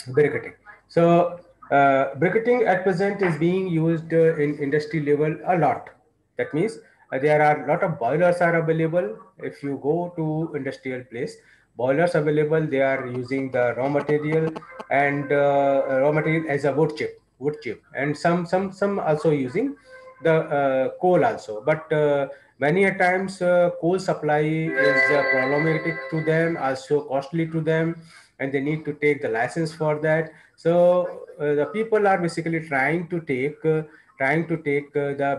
briquetting. So briquetting at present is being used in industry level a lot. That means there are a lot of boilers are available. If you go to industrial place, boilers available, they are using the raw material, and raw material as a wood chip, and some also using the coal also. But many a times coal supply is problematic to them, also costly to them, and they need to take the license for that. So the people are basically trying to take the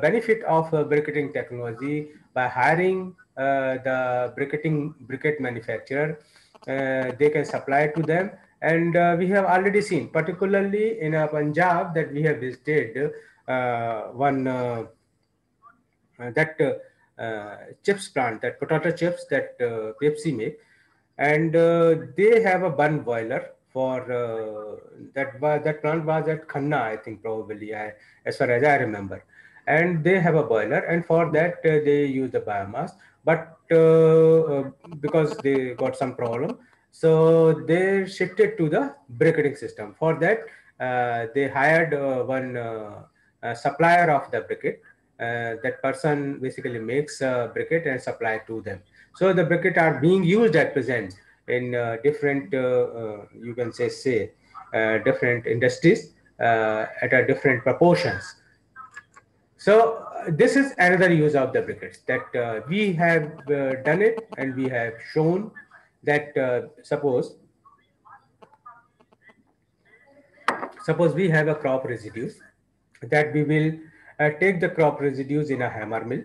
benefit of briquetting technology by hiring the briquette manufacturer. They can supply to them, and we have already seen, particularly in Punjab, that we have visited one that chips plant, that potato chips that Pepsi make, and they have a bun boiler for that plant was at Khanna, I think, probably, as far as I remember. And they have a boiler, and for that they use the biomass. But because they got some problem, so they shifted to the briquetting system. For that, they hired one supplier of the briquette. That person basically makes a briquette and supply to them. So the briquette are being used at present in different, you can say, different industries at a different proportions. So this is another use of the briquettes, that we have done it, and we have shown that suppose we have a crop residues, that we will take the crop residues in a hammer mill,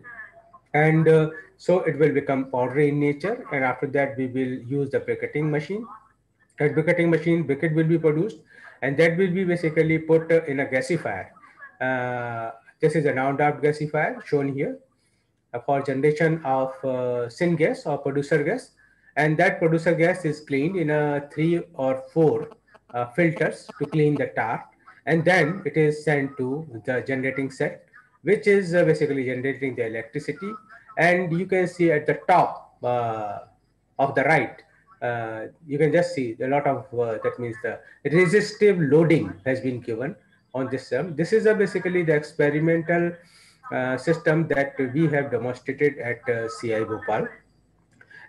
and so it will become powdery in nature, and after that we will use the briquetting machine. At briquetting machine, briquette will be produced, and that will be basically put in a gasifier. This is a round-up gasifier shown here for generation of syngas or producer gas. and that producer gas is cleaned in a 3 or 4 filters to clean the tar, and then it is sent to the generating set, which is basically generating the electricity. And you can see at the top of the right, you can just see a lot of that means the resistive loading has been given on this term. This is basically the experimental system that we have demonstrated at CI Bhopal.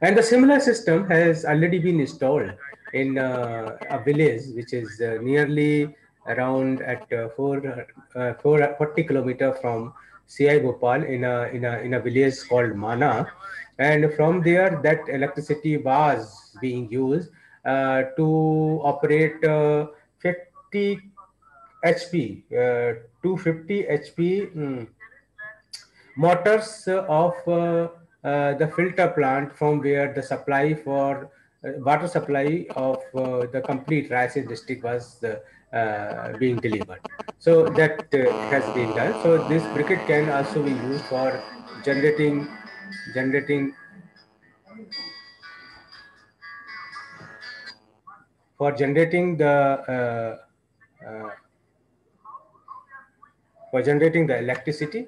And the similar system has already been installed in a village which is nearly around at 40 kilometer from CI Bhopal in a village called Mana. And from there, that electricity was being used to operate 50 HP, 250 HP. Motors of the filter plant from where the supply for water supply of the complete Raisen district was being delivered. So that has been done. So this briquette can also be used for generating generating for generating uh, the electricity.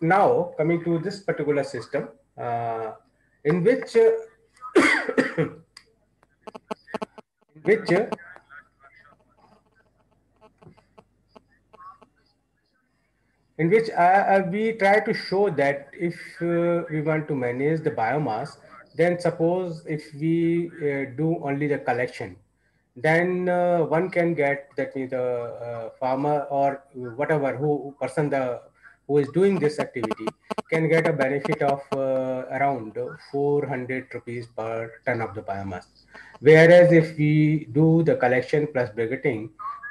Now coming to this particular system, in which in which we try to show that if we want to manage the biomass, then suppose if we do only the collection, then one can get, that means the farmer or whatever who person the who is doing this activity can get a benefit of around 400 rupees per ton of the biomass. Whereas if we do the collection plus briquetting,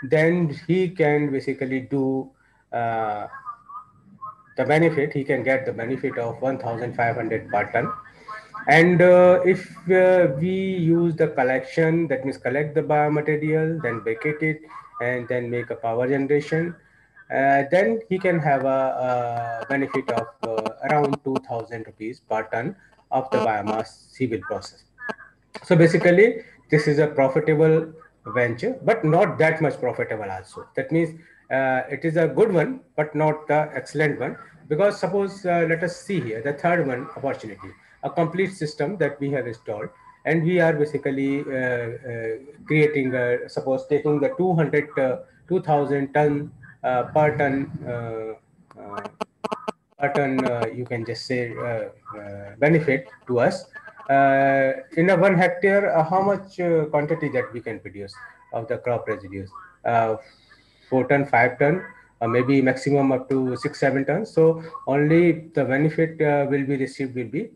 then he can basically do uh, the benefit, he can get the benefit of 1500 per ton. And if we use the collection, that means collect the biomaterial, then briquette it, and then make a power generation, then he can have a benefit of around 2000 rupees per ton of the biomass he will process. So basically, this is a profitable venture, but not that much profitable also. That means it is a good one, but not the excellent one. Because suppose, let us see here, the third one opportunity, a complete system that we have installed, and we are basically creating, suppose taking the 2000 ton per ton ton, you can just say benefit to us in a 1 hectare. How much quantity that we can produce of the crop residues? 4 ton, 5 ton, maybe maximum up to 6, 7 tons. So only the benefit will be received will be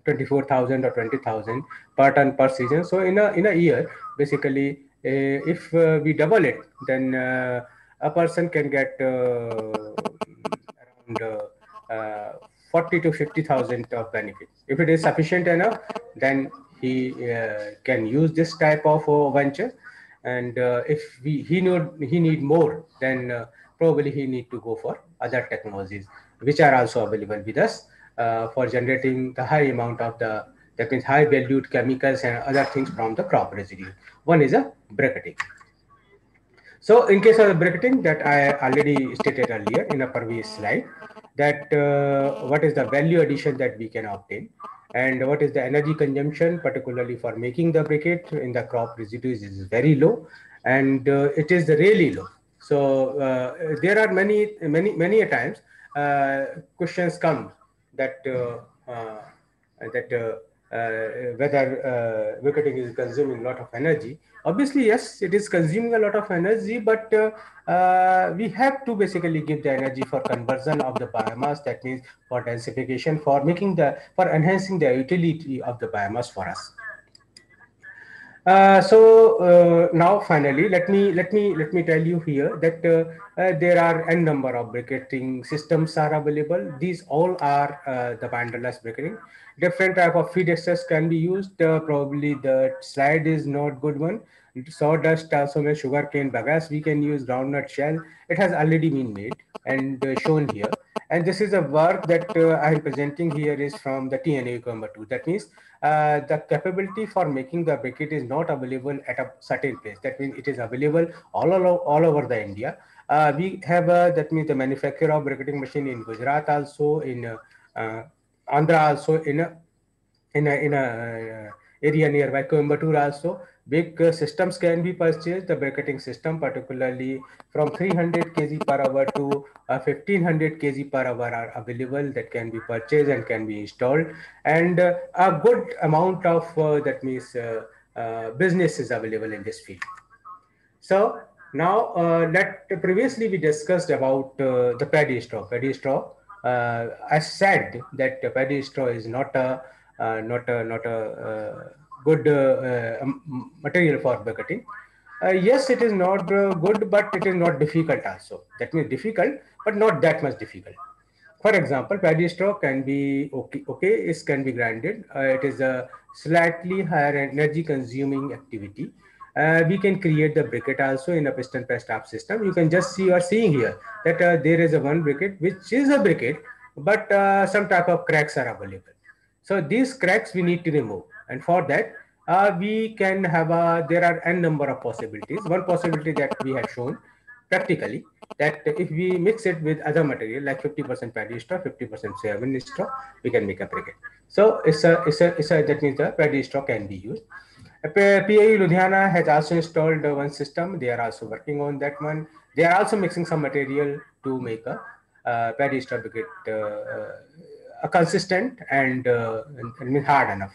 24,000 or 20,000 per ton per season. So in a year, basically, if we double it, then a person can get around 40 to 50,000 of benefits. If it is sufficient enough, then he can use this type of venture. And if he need more, then probably he need to go for other technologies which are also available with us for generating the high amount of the, that means high valued chemicals and other things from the crop residue. One is a briquetting. So in case of the briquetting, that I already stated earlier in a previous slide, that what is the value addition that we can obtain, and what is the energy consumption, particularly for making the briquette in the crop residues, is very low, and it is really low. So there are many a times questions come that that whether briquetting is consuming a lot of energy. Obviously, yes, it is consuming a lot of energy, but we have to basically give the energy for conversion of the biomass. That means for densification, for making for enhancing the utility of the biomass for us. Now finally, let me tell you here that there are n number of briquetting systems are available. These all are the binderless briquetting. Different type of feed extracts can be used. Probably the slide is not good one. Sawdust, also sugar cane bagasse we can use, groundnut shell. It has already been made and shown here. And this is a work that I am presenting here is from the TNA Coimbatore. That means the capability for making the briquette is not available at a certain place. That means it is available all over the India. We have that means the manufacturer of briquetting machine in Gujarat, also in Andhra, also in a area nearby Coimbatore also. Big systems can be purchased. The briquetting system, particularly from 300 kg per hour to 1500 kg per hour, are available that can be purchased and can be installed. And a good amount of that means business is available in this field. So now that previously we discussed about the paddy straw. Paddy straw, I said that paddy straw is not a good material for bucketing. Yes, it is not good, but it is not difficult also. That means difficult, but not that much difficult. For example, paddy straw can be okay, it can be grinded. It is a slightly higher energy consuming activity. We can create the briquette also in a piston press tap system. You can just see or seeing here that there is a one briquette which is a briquette, but some type of cracks are available. So these cracks we need to remove, and for that we can have there are n number of possibilities. One possibility that we have shown practically, that if we mix it with other material like 50% paddy straw, 50% soybean straw, we can make a briquette. So it's a that means the paddy straw can be used. PAU Ludhiana has also installed one system. They are also working on that one. They are also mixing some material to make a paddy straw briquette a consistent and hard enough.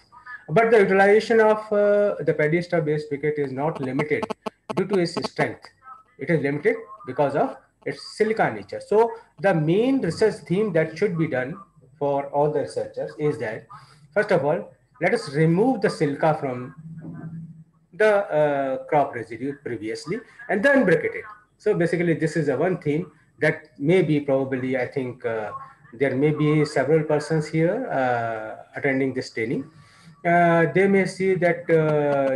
But the utilization of the paddy straw based briquette is not limited due to its strength. It is limited because of its silica nature. So the main research theme that should be done for all the researchers is that, first of all, let us remove the silica from the crop residue previously and then briquette it. So basically this is a one theme that may be probably, I think there may be several persons here attending this training. They may see that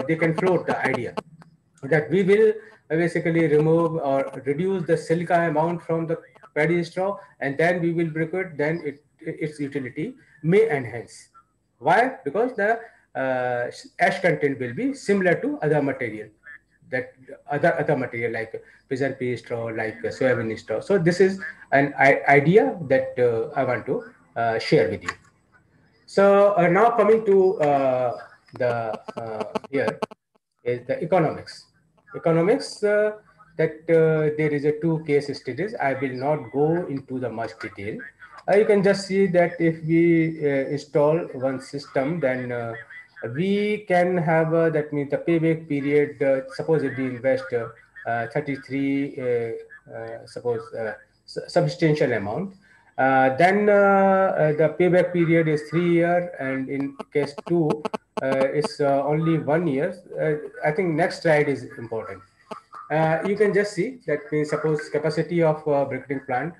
they can float the idea that we will basically remove or reduce the silica amount from the paddy straw, and then we will briquette, then its utility may enhance. Why? Because the ash content will be similar to other material, that other material like pigeon pea straw, like soybean straw. So this is an idea that I want to share with you. So now coming to the here is the economics. Economics, that there is a two case studies. I will not go into the much detail. You can just see that if we install one system, then we can have that means the payback period. Suppose if we invest 33, suppose substantial amount, then the payback period is 3 years, and in case two, it's only 1 year. I think next slide is important. You can just see that means suppose capacity of briquetting plant,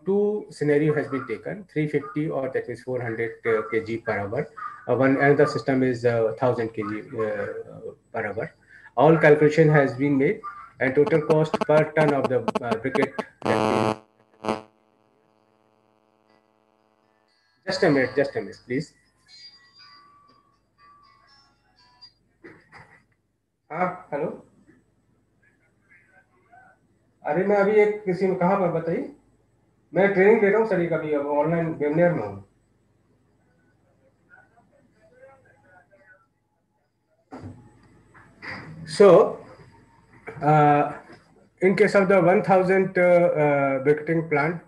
two scenario has been taken, 350 or that means 400 kg per hour. One another system is 1000 kg per hour. All calculation has been made, and total cost per ton of the briquette. Just a minute, please. हाँ hello. अरे मैं अभी एक किसी में कहाँ पर बताइए, मैं ट्रेनिंग दे रहा हूँ सर, एक अभी ऑनलाइन वेबिनार में हूँ. So in case of the 1000 briquetting plant,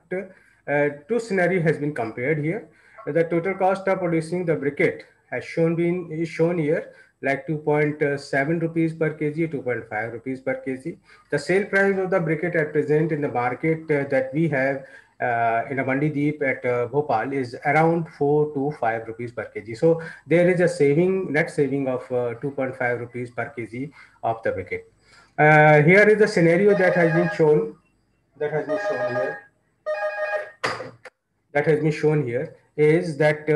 two scenario has been compared here. The total cost of producing the briquette has is shown here, like 2.7 rupees per kg, 2.5 rupees per kg. The sale price of the briquette at present in the market that we have in a Mandi Deep at Bhopal is around 4 to 5 rupees per kg. So there is a net saving of 2.5 rupees per kg of the briquette. Here is the scenario that has been shown. That has been shown here. That has been shown here is that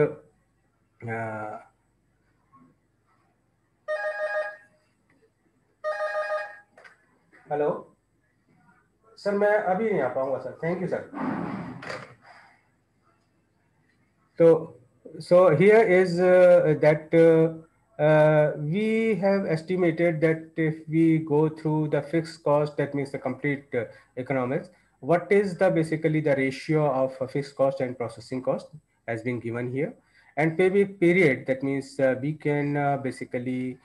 hello sir, मैं अभी नहीं आ पाऊंगा sir. Thank you sir. So, so here is that we have estimated that if we go through the fixed cost, that means the complete economics, what is the basically the ratio of fixed cost and processing cost has been given here, and payback period, that means we can basically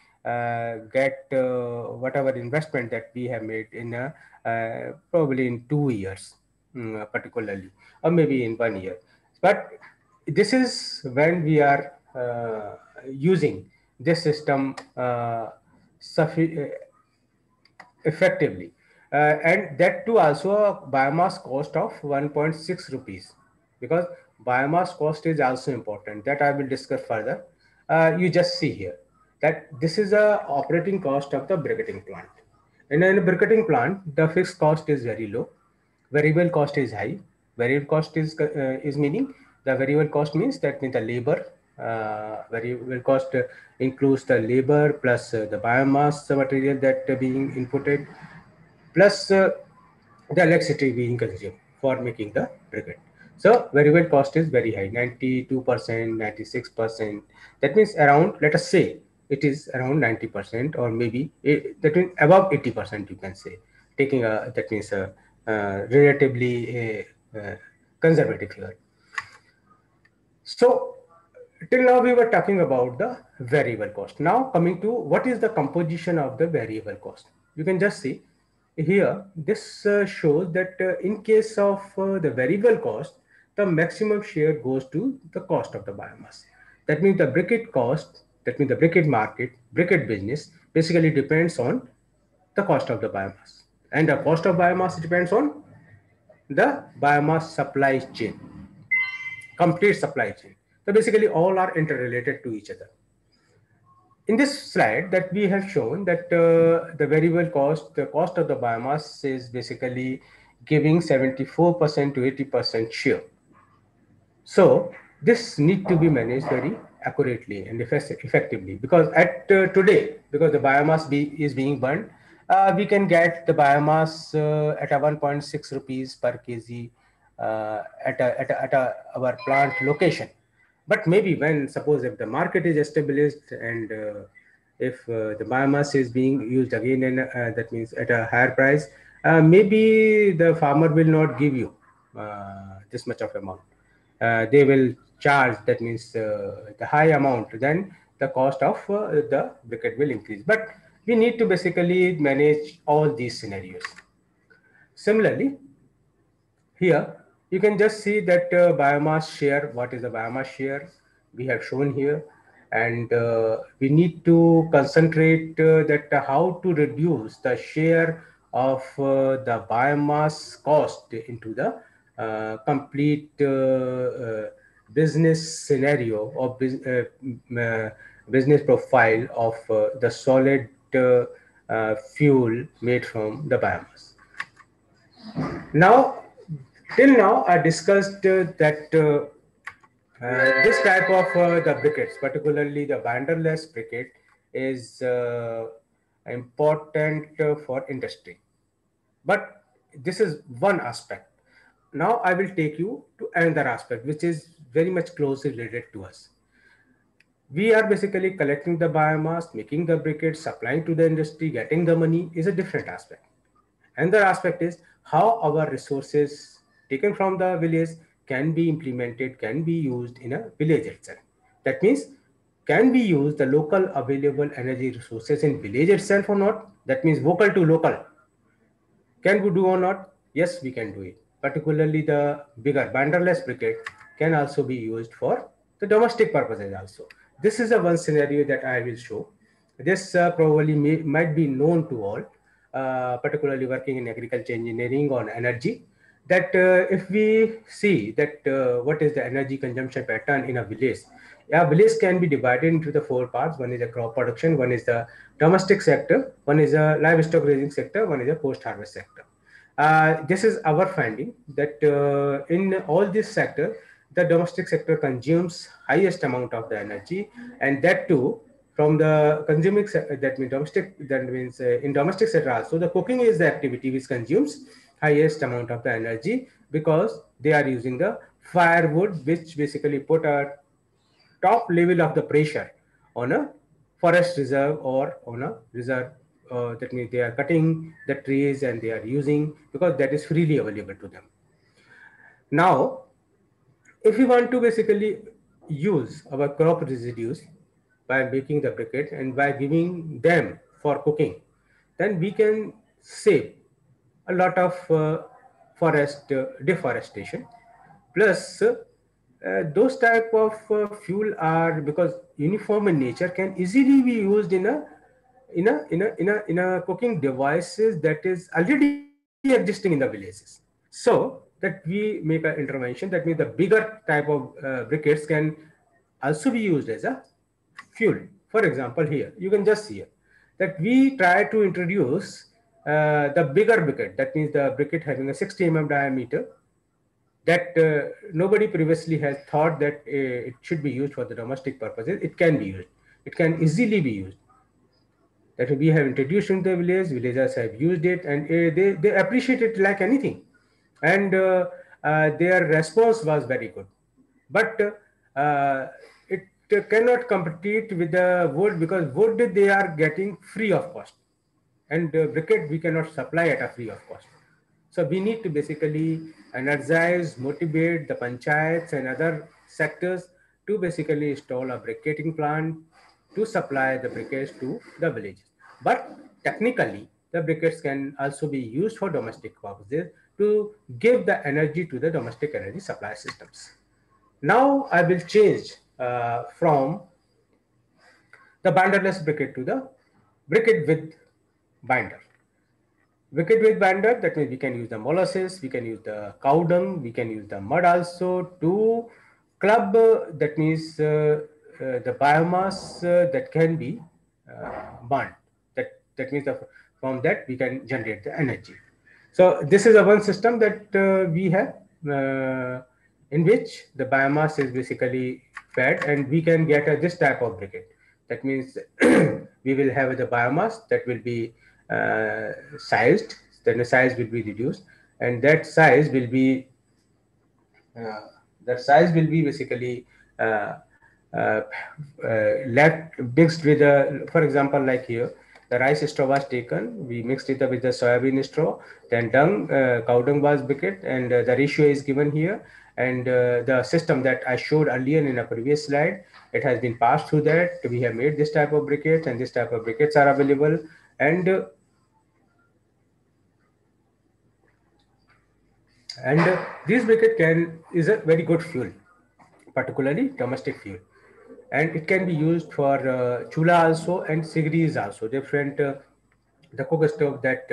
get whatever investment that we have made in probably in 2 years, particularly, or maybe in 1 year. But this is when we are using this system effectively. And that too also a biomass cost of 1.6 rupees, because biomass cost is also important, that I will discuss further. You just see here that this is a operating cost of the briquetting plant. And in a briquetting plant, the fixed cost is very low, variable cost is high. Variable cost is meaning, the variable cost means that means the labor. Variable cost includes the labor plus the biomass material that being inputted, plus the electricity being consumed for making the briquette. So variable cost is very high, 92%, 96%. That means around, let us say, it is around 90%, or maybe that means above 80%, you can say, taking a, that means a relatively conservative figure. So till now we were talking about the variable cost. Now coming to what is the composition of the variable cost. You can just see here, this shows that in case of the variable cost, the maximum share goes to the cost of the biomass. That means the briquette cost, that means the briquette market, briquette business basically depends on the cost of the biomass. And the cost of biomass depends on the biomass supply chain, complete supply chain. So basically all are interrelated to each other. In this slide that we have shown that the variable cost, the cost of the biomass is basically giving 74% to 80% share. So this need to be managed very accurately and effectively, because at today, because the biomass is being burned, we can get the biomass at a 1.6 rupees per kg at our plant location. But maybe when, suppose if the market is established, and if the biomass is being used again, and that means at a higher price, maybe the farmer will not give you this much of amount. They will charge, that means the high amount, then the cost of the briquette will increase. But we need to basically manage all these scenarios. Similarly, here you can just see that biomass share, what is the biomass share we have shown here, and we need to concentrate that how to reduce the share of the biomass cost into the complete business scenario or business profile of the solid fuel made from the biomass. Now, till now, I discussed that this type of the briquettes, particularly the banderless briquette, is important for industry. But this is one aspect. Now I will take you to another aspect, which is very much closely related to us. We are basically collecting the biomass, making the briquettes, supplying to the industry, getting the money is a different aspect. Another aspect is how our resources taken from the village can be implemented, can be used in a village itself. That means, can we use the local available energy resources in village itself or not? That means vocal to local. Can we do or not? Yes, we can do it. Particularly the bigger banderless briquette can also be used for the domestic purposes also. This is a one scenario that I will show. This probably might be known to all, particularly working in agriculture engineering on energy, that if we see that what is the energy consumption pattern in a village. A village can be divided into the four parts. One is the crop production, one is the domestic sector, one is a livestock raising sector, one is a post-harvest sector. This is our finding that in all this sector, the domestic sector consumes highest amount of the energy, and that too from the consuming that means domestic, that means in domestic sector also the cooking is the activity which consumes highest amount of the energy, because they are using the firewood, which basically put a top level of the pressure on a forest reserve or on a reserve. That means they are cutting the trees and they are using, because that is freely available to them. Now, if we want to basically use our crop residues by making the briquette and by giving them for cooking, then we can save a lot of forest deforestation. Plus, those type of fuel are, because uniform in nature, can easily be used in a cooking devices that is already existing in the villages. So that we make an intervention. That means the bigger type of briquettes can also be used as a fuel. For example, here you can just see it, that we try to introduce the bigger briquette. That means the briquette having a 60 diameter, that nobody previously has thought that it should be used for the domestic purposes. It can be used. It can easily be used. That we have introduced in the village, villagers have used it, and they appreciate it like anything. And their response was very good. But it cannot compete with the wood, because wood they are getting free of cost, and briquette we cannot supply at a free of cost. So we need to basically energize, motivate the panchayats and other sectors to basically install a briquetting plant to supply the briquettes to the villages. But technically, the briquettes can also be used for domestic purposes to give the energy to the domestic energy supply systems. Now I will change from the binderless briquette to the briquette with binder. Briquette with binder, that means we can use the molasses, we can use the cow dung, we can use the mud also to club, that means the biomass that can be burnt. That means from that we can generate the energy. So this is a one system that we have, in which the biomass is basically fed, and we can get this type of briquette. That means we will have the biomass that will be sized, then the size will be reduced, and uh, that size will be basically uh, uh, left mixed with for example, like here the rice straw was taken, we mixed it up with the soybean straw, then dung, cow dung was briquette, and the ratio is given here. And the system that I showed earlier in a previous slide, it has been passed through that. We have made this type of briquettes, and this type of briquettes are available. And this briquette is a very good fuel, particularly domestic fuel, and it can be used for chula also and sigris also, different the cook stove that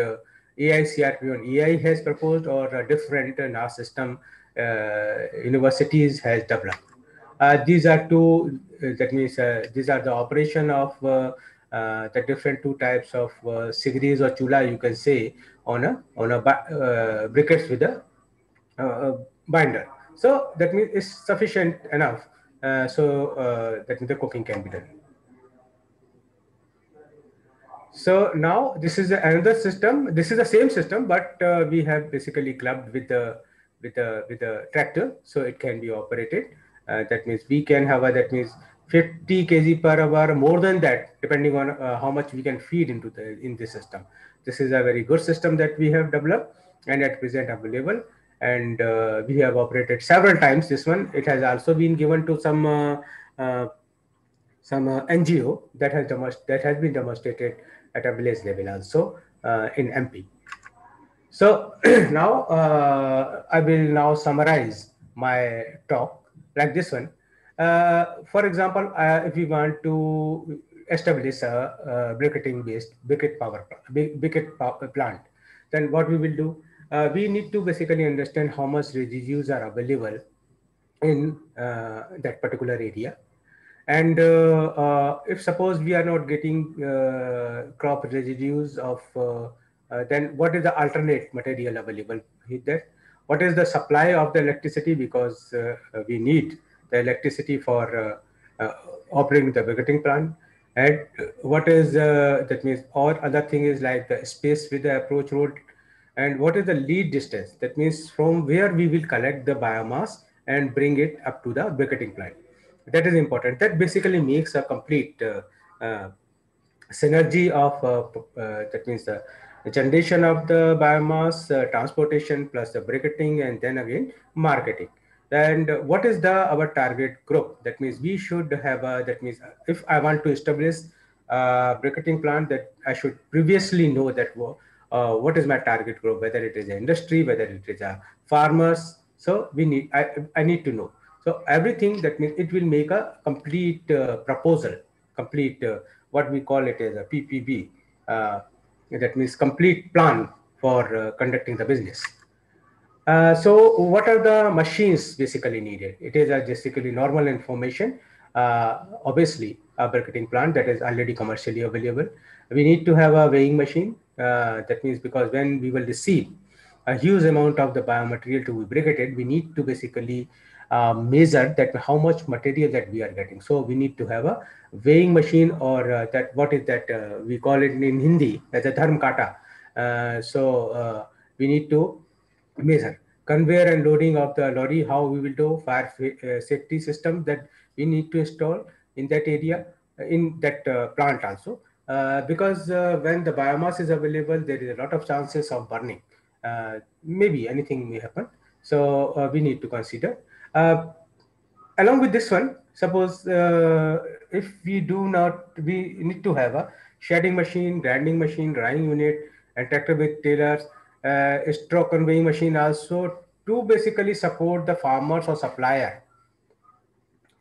AICRP and EI has proposed, or a different NAS system universities has developed. These are two, that means these are the operation of the different two types of sigris or chula, you can say, on a briquettes with a binder. So that means it's sufficient enough. That means the cooking can be done. So now this is another system. This is the same system, but we have basically clubbed with the tractor, so it can be operated. That means we can have that means 50 kg per hour, more than that, depending on how much we can feed in this system. This is a very good system that we have developed and at present available, and we have operated several times. This one, it has also been given to some NGO that has been demonstrated at a village level also in MP. So now I will now summarize my talk like this one. For example, if we want to establish a briquetting based briquette power plant, then what we will do? We need to basically understand how much residues are available in that particular area. And if suppose we are not getting crop residues of, then what is the alternate material available there? What is the supply of the electricity? Because we need the electricity for operating the briquetting plant. And what is that means, or other thing is like the space with the approach road, and what is the lead distance? That means from where we will collect the biomass and bring it up to the briquetting plant. That is important. That basically makes a complete synergy of that means the generation of the biomass, transportation plus the briquetting, and then again marketing. And what is the our target group? That means we should have a, that means if I want to establish a briquetting plant, that I should previously know that what is my target group, whether it is an industry, whether it is a farmers. So I need to know. So everything, that means it will make a complete proposal, complete what we call it as a PPB. That means complete plan for conducting the business. So what are the machines basically needed? It is basically normal information. Obviously, a briquetting plant that is already commercially available. We need to have a weighing machine. That means because when we will receive a huge amount of the biomaterial to be briquetted, we need to basically measure that how much material that we are getting. So we need to have a weighing machine, or that what is that we call it in Hindi as a dharm kata. We need to measure conveyor and loading of the lorry, how we will do fire safety system that we need to install in that area, in that plant also, because when the biomass is available, there is a lot of chances of burning. Maybe anything may happen, so we need to consider. Along with this one, suppose if we do not, we need to have a shedding machine, grinding machine, drying unit, and tractor with trailers, straw conveying machine also, to basically support the farmers or supplier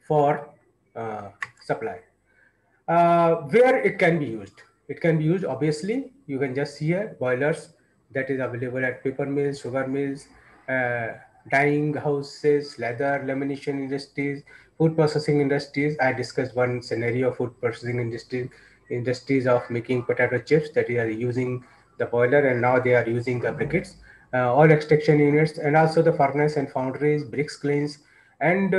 for supply. Where it can be used, it can be used, obviously you can just see here boilers that is available at paper mills, sugar mills, uh, dyeing houses, leather lamination industries, food processing industries. I discussed one scenario of food processing industries of making potato chips, that they are using the boiler, and now they are using the briquettes, oil extraction units, and also the furnace and foundries, bricks kilns, and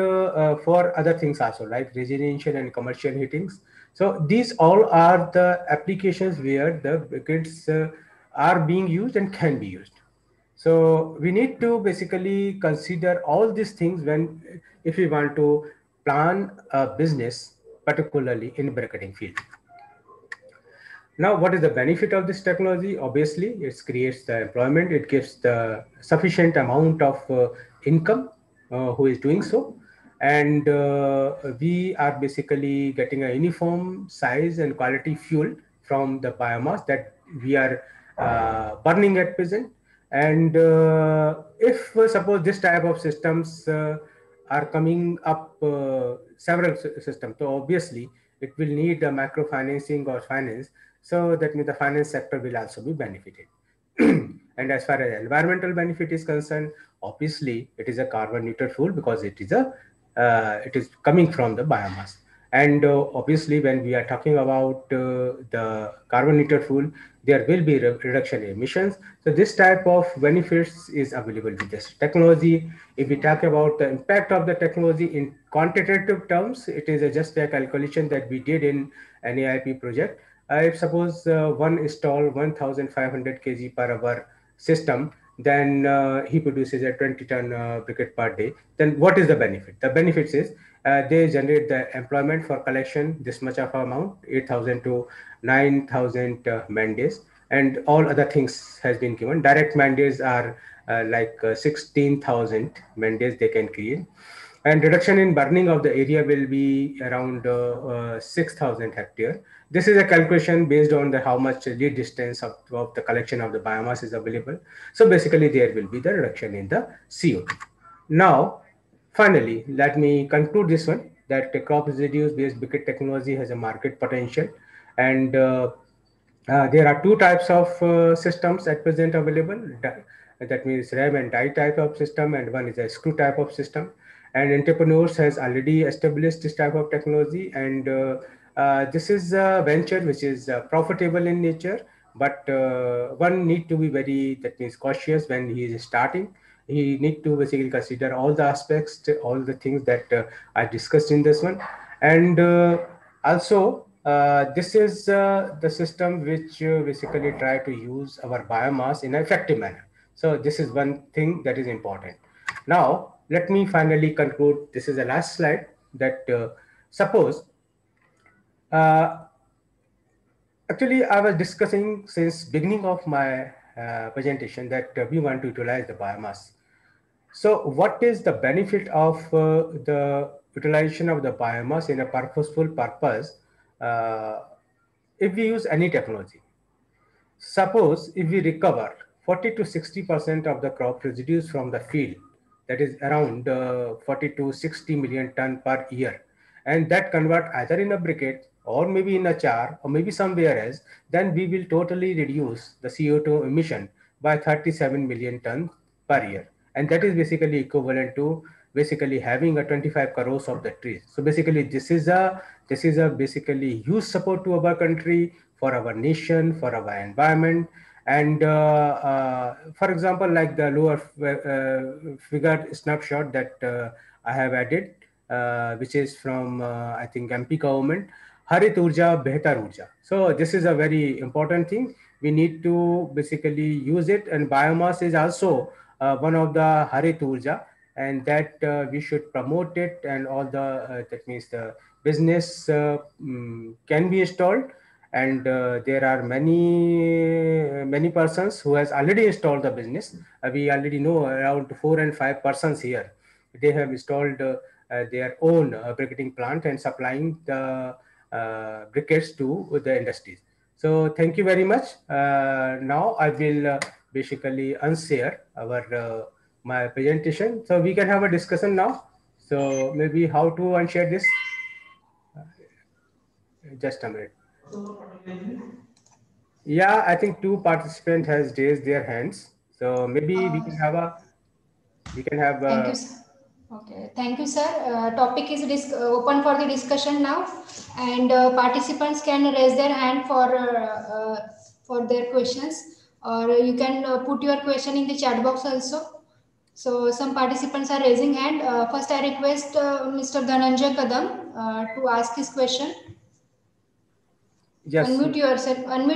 for other things also like residential and commercial heatings. So these all are the applications where the briquettes are being used and can be used. So we need to basically consider all these things when, if we want to plan a business, particularly in briquetting field. Now, what is the benefit of this technology? Obviously, it creates the employment. It gives the sufficient amount of income who is doing so. And we are basically getting a uniform size and quality fuel from the biomass that we are burning at present. And if suppose this type of systems are coming up, several systems, so obviously it will need a microfinancing or finance. So that means the finance sector will also be benefited. And as far as environmental benefit is concerned, obviously it is a carbon neutral fuel because it is coming from the biomass. And obviously, when we are talking about the carbon neutral fuel, there will be reduction in emissions. So this type of benefits is available with this technology. If we talk about the impact of the technology in quantitative terms, it is just a calculation that we did in an AIP project. If suppose one install 1,500 kg per hour system, then he produces a 20 ton briquette per day. Then what is the benefit? The benefits is they generate the employment for collection, this much of amount, 8,000 to 9,000 man days, and all other things has been given. Direct man days are 16,000 man days they can create. And reduction in burning of the area will be around 6,000 hectare. This is a calculation based on the how much lead distance of the collection of the biomass is available. So basically there will be the reduction in the CO2. Now, finally, let me conclude this one, that crop residues based briquette technology has a market potential. And there are two types of systems at present available. That means ram and die type of system, and one is a screw type of system. And entrepreneurs has already established this type of technology, and this is a venture which is profitable in nature, but one need to be very, that means cautious when he is starting. He need to basically consider all the aspects, all the things that I discussed in this one. And also this is the system which basically try to use our biomass in an effective manner. So this is one thing that is important. Now let me finally conclude. This is the last slide that suppose actually I was discussing since beginning of my presentation that we want to utilize the biomass. So what is the benefit of the utilization of the biomass in a purposeful purpose if we use any technology? Suppose if we recover 40 to 60% of the crop residues from the field, that is around 40 to 60 million ton per year, and that convert either in a briquette or maybe in a char or maybe somewhere else, then we will totally reduce the CO2 emission by 37 million ton per year. And that is basically equivalent to basically having a 25 crores of the trees. So basically this is a basically huge support to our country, for our nation, for our environment. And for example, like the lower figure snapshot that I have added, which is from I think MP government, Harit Urja, Behtar Urja. So this is a very important thing. We need to basically use it, and biomass is also one of the Harit Urja, and that we should promote it, and all the that means the business can be installed. And there are many persons who has already installed the business. We already know around 4 and 5 persons here. They have installed their own briquetting plant and supplying the briquettes to the industries. So thank you very much. Now I will basically unshare our my presentation, so we can have a discussion now. So maybe how to unshare this? Just a minute. Yeah, I think two participants has raised their hands. So maybe we Uh, can have Thank you, sir. Okay, thank you, sir. Topic is open for the discussion now, and participants can raise their hand for their questions, or you can put your question in the chat box also. So some participants are raising hand. First, I request Mr. Dhananjay Kadam to ask his question. yes. Unmute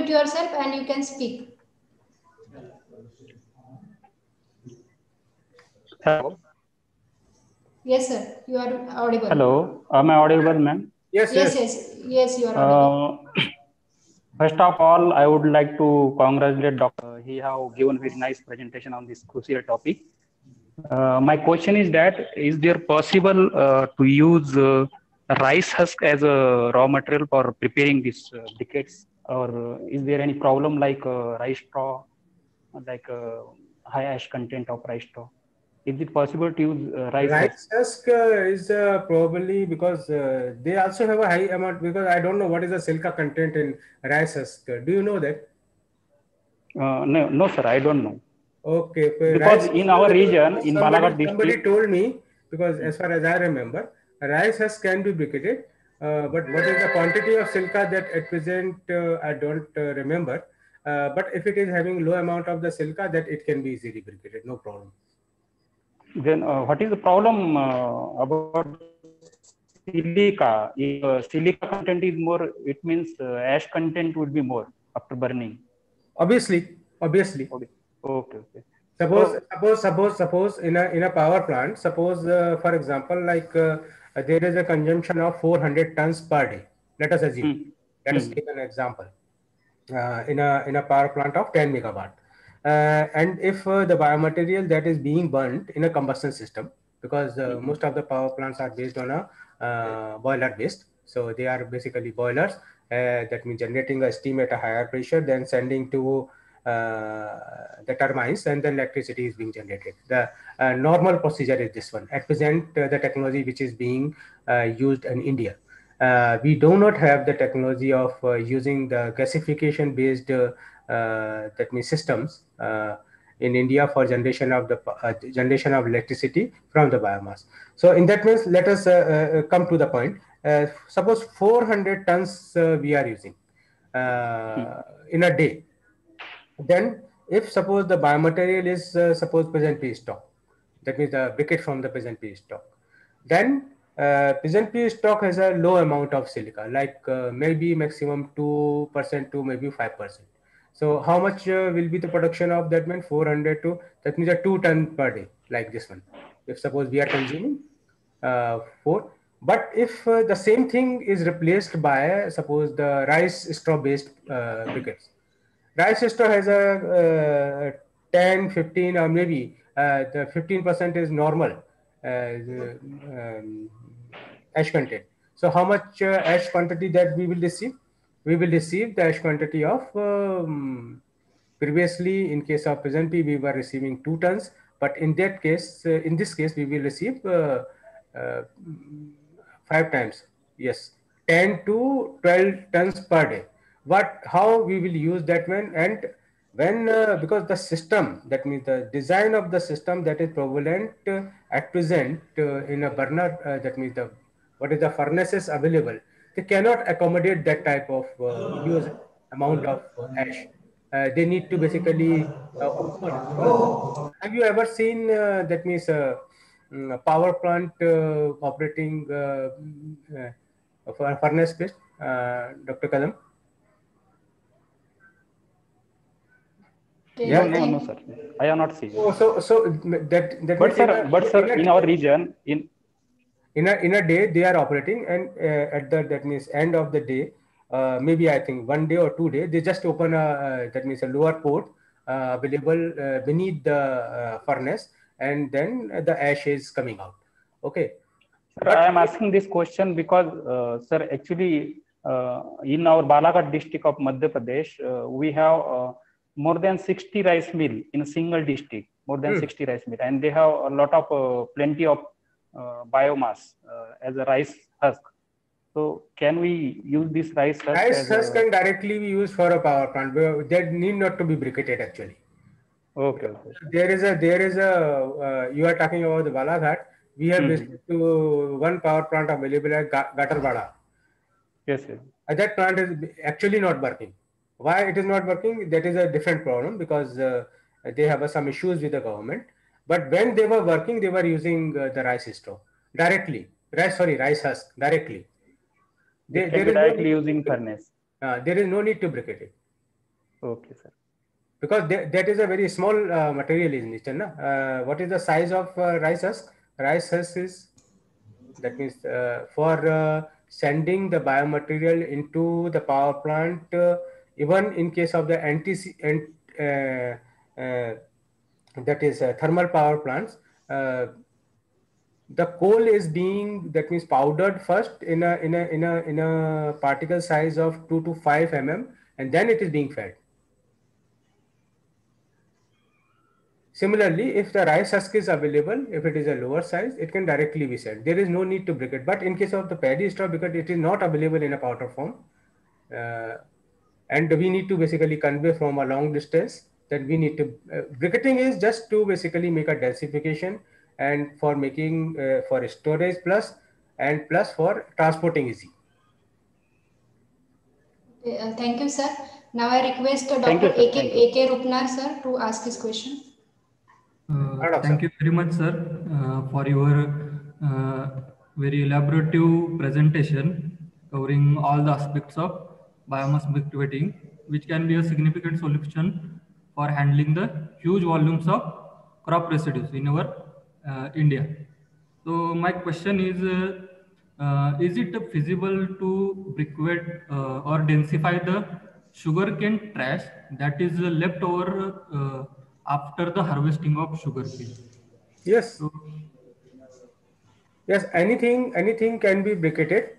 yourself, and you can speak. Hello. Yes, sir. You are audible. Hello. Am I audible, ma'am? Yes, Yes, yes. yes, you are audible. First of all, I would like to congratulate Dr. He have given very nice presentation on this crucial topic. My question is that is there possible to use rice husk as a raw material for preparing these briquettes, or is there any problem like rice straw, like high ash content of rice straw? Is it possible to use rice husk? Rice husk is probably because they also have a high amount, because I don't know what is the silica content in rice husk. Do you know that? No, no, sir, I don't know. Okay, Because rice in our region, because in somebody Balaghat somebody district, told me, because as far as I remember, rice husk can be briquetted, but what is the quantity of silica that at present I don't remember. But if it is having low amount of the silica, that it can be easily briquetted, no problem. then what is the problem about silica? If silica content is more, it means ash content would be more after burning. Obviously. Okay, okay, okay. Suppose in a power plant, suppose for example, like there is a consumption of 400 tons per day. Let us assume. Let us take an example. In a power plant of 10 megawatt. And if the biomaterial that is being burnt in a combustion system, because most of the power plants are based on a boiler based, so they are basically boilers that means generating a steam at a higher pressure, then sending to the turbines, and then electricity is being generated. The normal procedure is this one. At present, the technology which is being used in India, we do not have the technology of using the gasification based that means systems in India for generation of electricity from the biomass. So in that means, let us come to the point. Suppose 400 tons we are using in a day. Then if suppose the biomaterial is suppose present P stock, that means the briquette from the present P stock, then present P stock has a low amount of silica, like maybe maximum 2% to maybe 5%. So how much will be the production of that, mean 400 to, that means a 2 ton per day, like this one. if suppose we are consuming 4. But if the same thing is replaced by suppose the rice straw based briquettes, rice straw has a 10, 15, or maybe the 15% is normal ash content. So how much ash quantity that we will receive? We will receive the ash quantity of previously in case of present P we were receiving 2 tons, but in that case, in this case, we will receive uh, 5 times. Yes, 10 to 12 tons per day. How we will use that and when because the system, that means the design of the system that is prevalent at present in a burner, that means the what is the furnaces available, they cannot accommodate that type of huge amount of ash. They need to basically open, because have you ever seen that means a power plant operating furnace based, Dr. Kadam? Okay, Yeah. No, sir. I have not seen. So that But means sir, in our region, in a day they are operating, and at the that means end of the day, maybe I think 1 day or 2 day, they just open a that means a lower port available beneath the furnace, and then the ash is coming out. Okay. sir, But I am asking this question because, sir, actually, in our Balaghat district of Madhya Pradesh, we have more than 60 rice mill in a single district, more than 60 rice mill, and they have a lot of plenty of biomass as a rice husk. So can we use this rice husk rice as husk a... can directly be used for a power plant. That need not to be briquetted actually. Okay. There is a you are talking about the Balaghat. We have visited to one power plant available at Gatarwada. Yes, sir. That plant is actually not working. Why it is not working? That is a different problem, because they have some issues with the government. But when they were working, they were using the rice straw directly. Rice husk directly. It can There be is no directly need using to, furnace. there is no need to briquette it, Okay, sir. because that is a very small material in nature. What is the size of rice husk? Rice husk is, that means for sending the biomaterial into the power plant, even in case of the that is thermal power plants, the coal is being, that means powdered first in a particle size of 2 to 5 mm, and then it is being fed. Similarly, if the rice husk is available, if it is a lower size, it can directly be sent. There is no need to briquette. But in case of the paddy straw, because it is not available in a powder form, and we need to basically convey from a long distance, that we need to, briquetting is just to basically make a densification, and for making for storage plus for transporting easy. Okay, thank you, sir. Now I request Thank you, Dr. sir. A.K. Rupnar, sir, to ask his question. Thank you very much, sir, for your very elaborative presentation covering all the aspects of biomass briquetting, which can be a significant solution for handling the huge volumes of crop residues in our India. So my question is it feasible to briquette or densify the sugarcane trash that is left over after the harvesting of sugarcane? Yes. So, Yes, anything can be briquetted,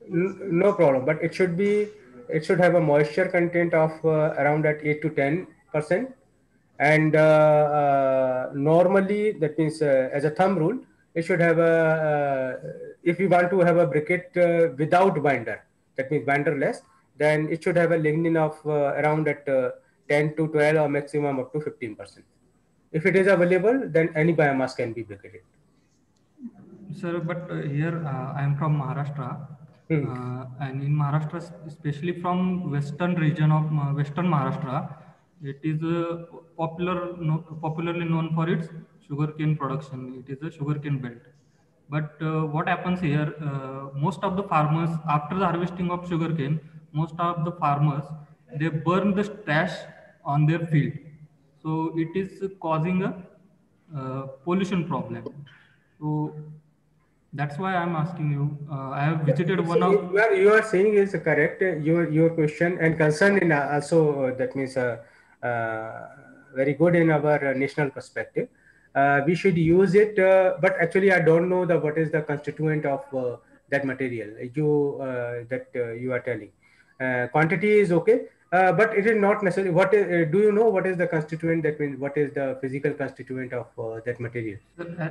no problem. But it should have a moisture content of around at 8 to 10%, and normally that means as a thumb rule, it should have a if you want to have a briquette without binder, that means binderless, then it should have a lignin of around at 10 to 12 or maximum up to 15%. If it is available, then any biomass can be briquetted. sir, but here I am from Maharashtra, and in Maharashtra, especially from western region of western Maharashtra, it is popularly known for its sugarcane production. It is a sugarcane belt. But what happens here? Most of the farmers, after the harvesting of sugarcane, most of the farmers they burn the trash on their field. So it is causing a pollution problem. So that's why I'm asking you. I have visited one of. You are saying is correct. Your question and concern in also that means very good in our national perspective. We should use it, but actually I don't know what is the constituent of that material. You are telling. Quantity is okay, but it is not necessary. What is, do you know what is the constituent? That means what is the physical constituent of that material?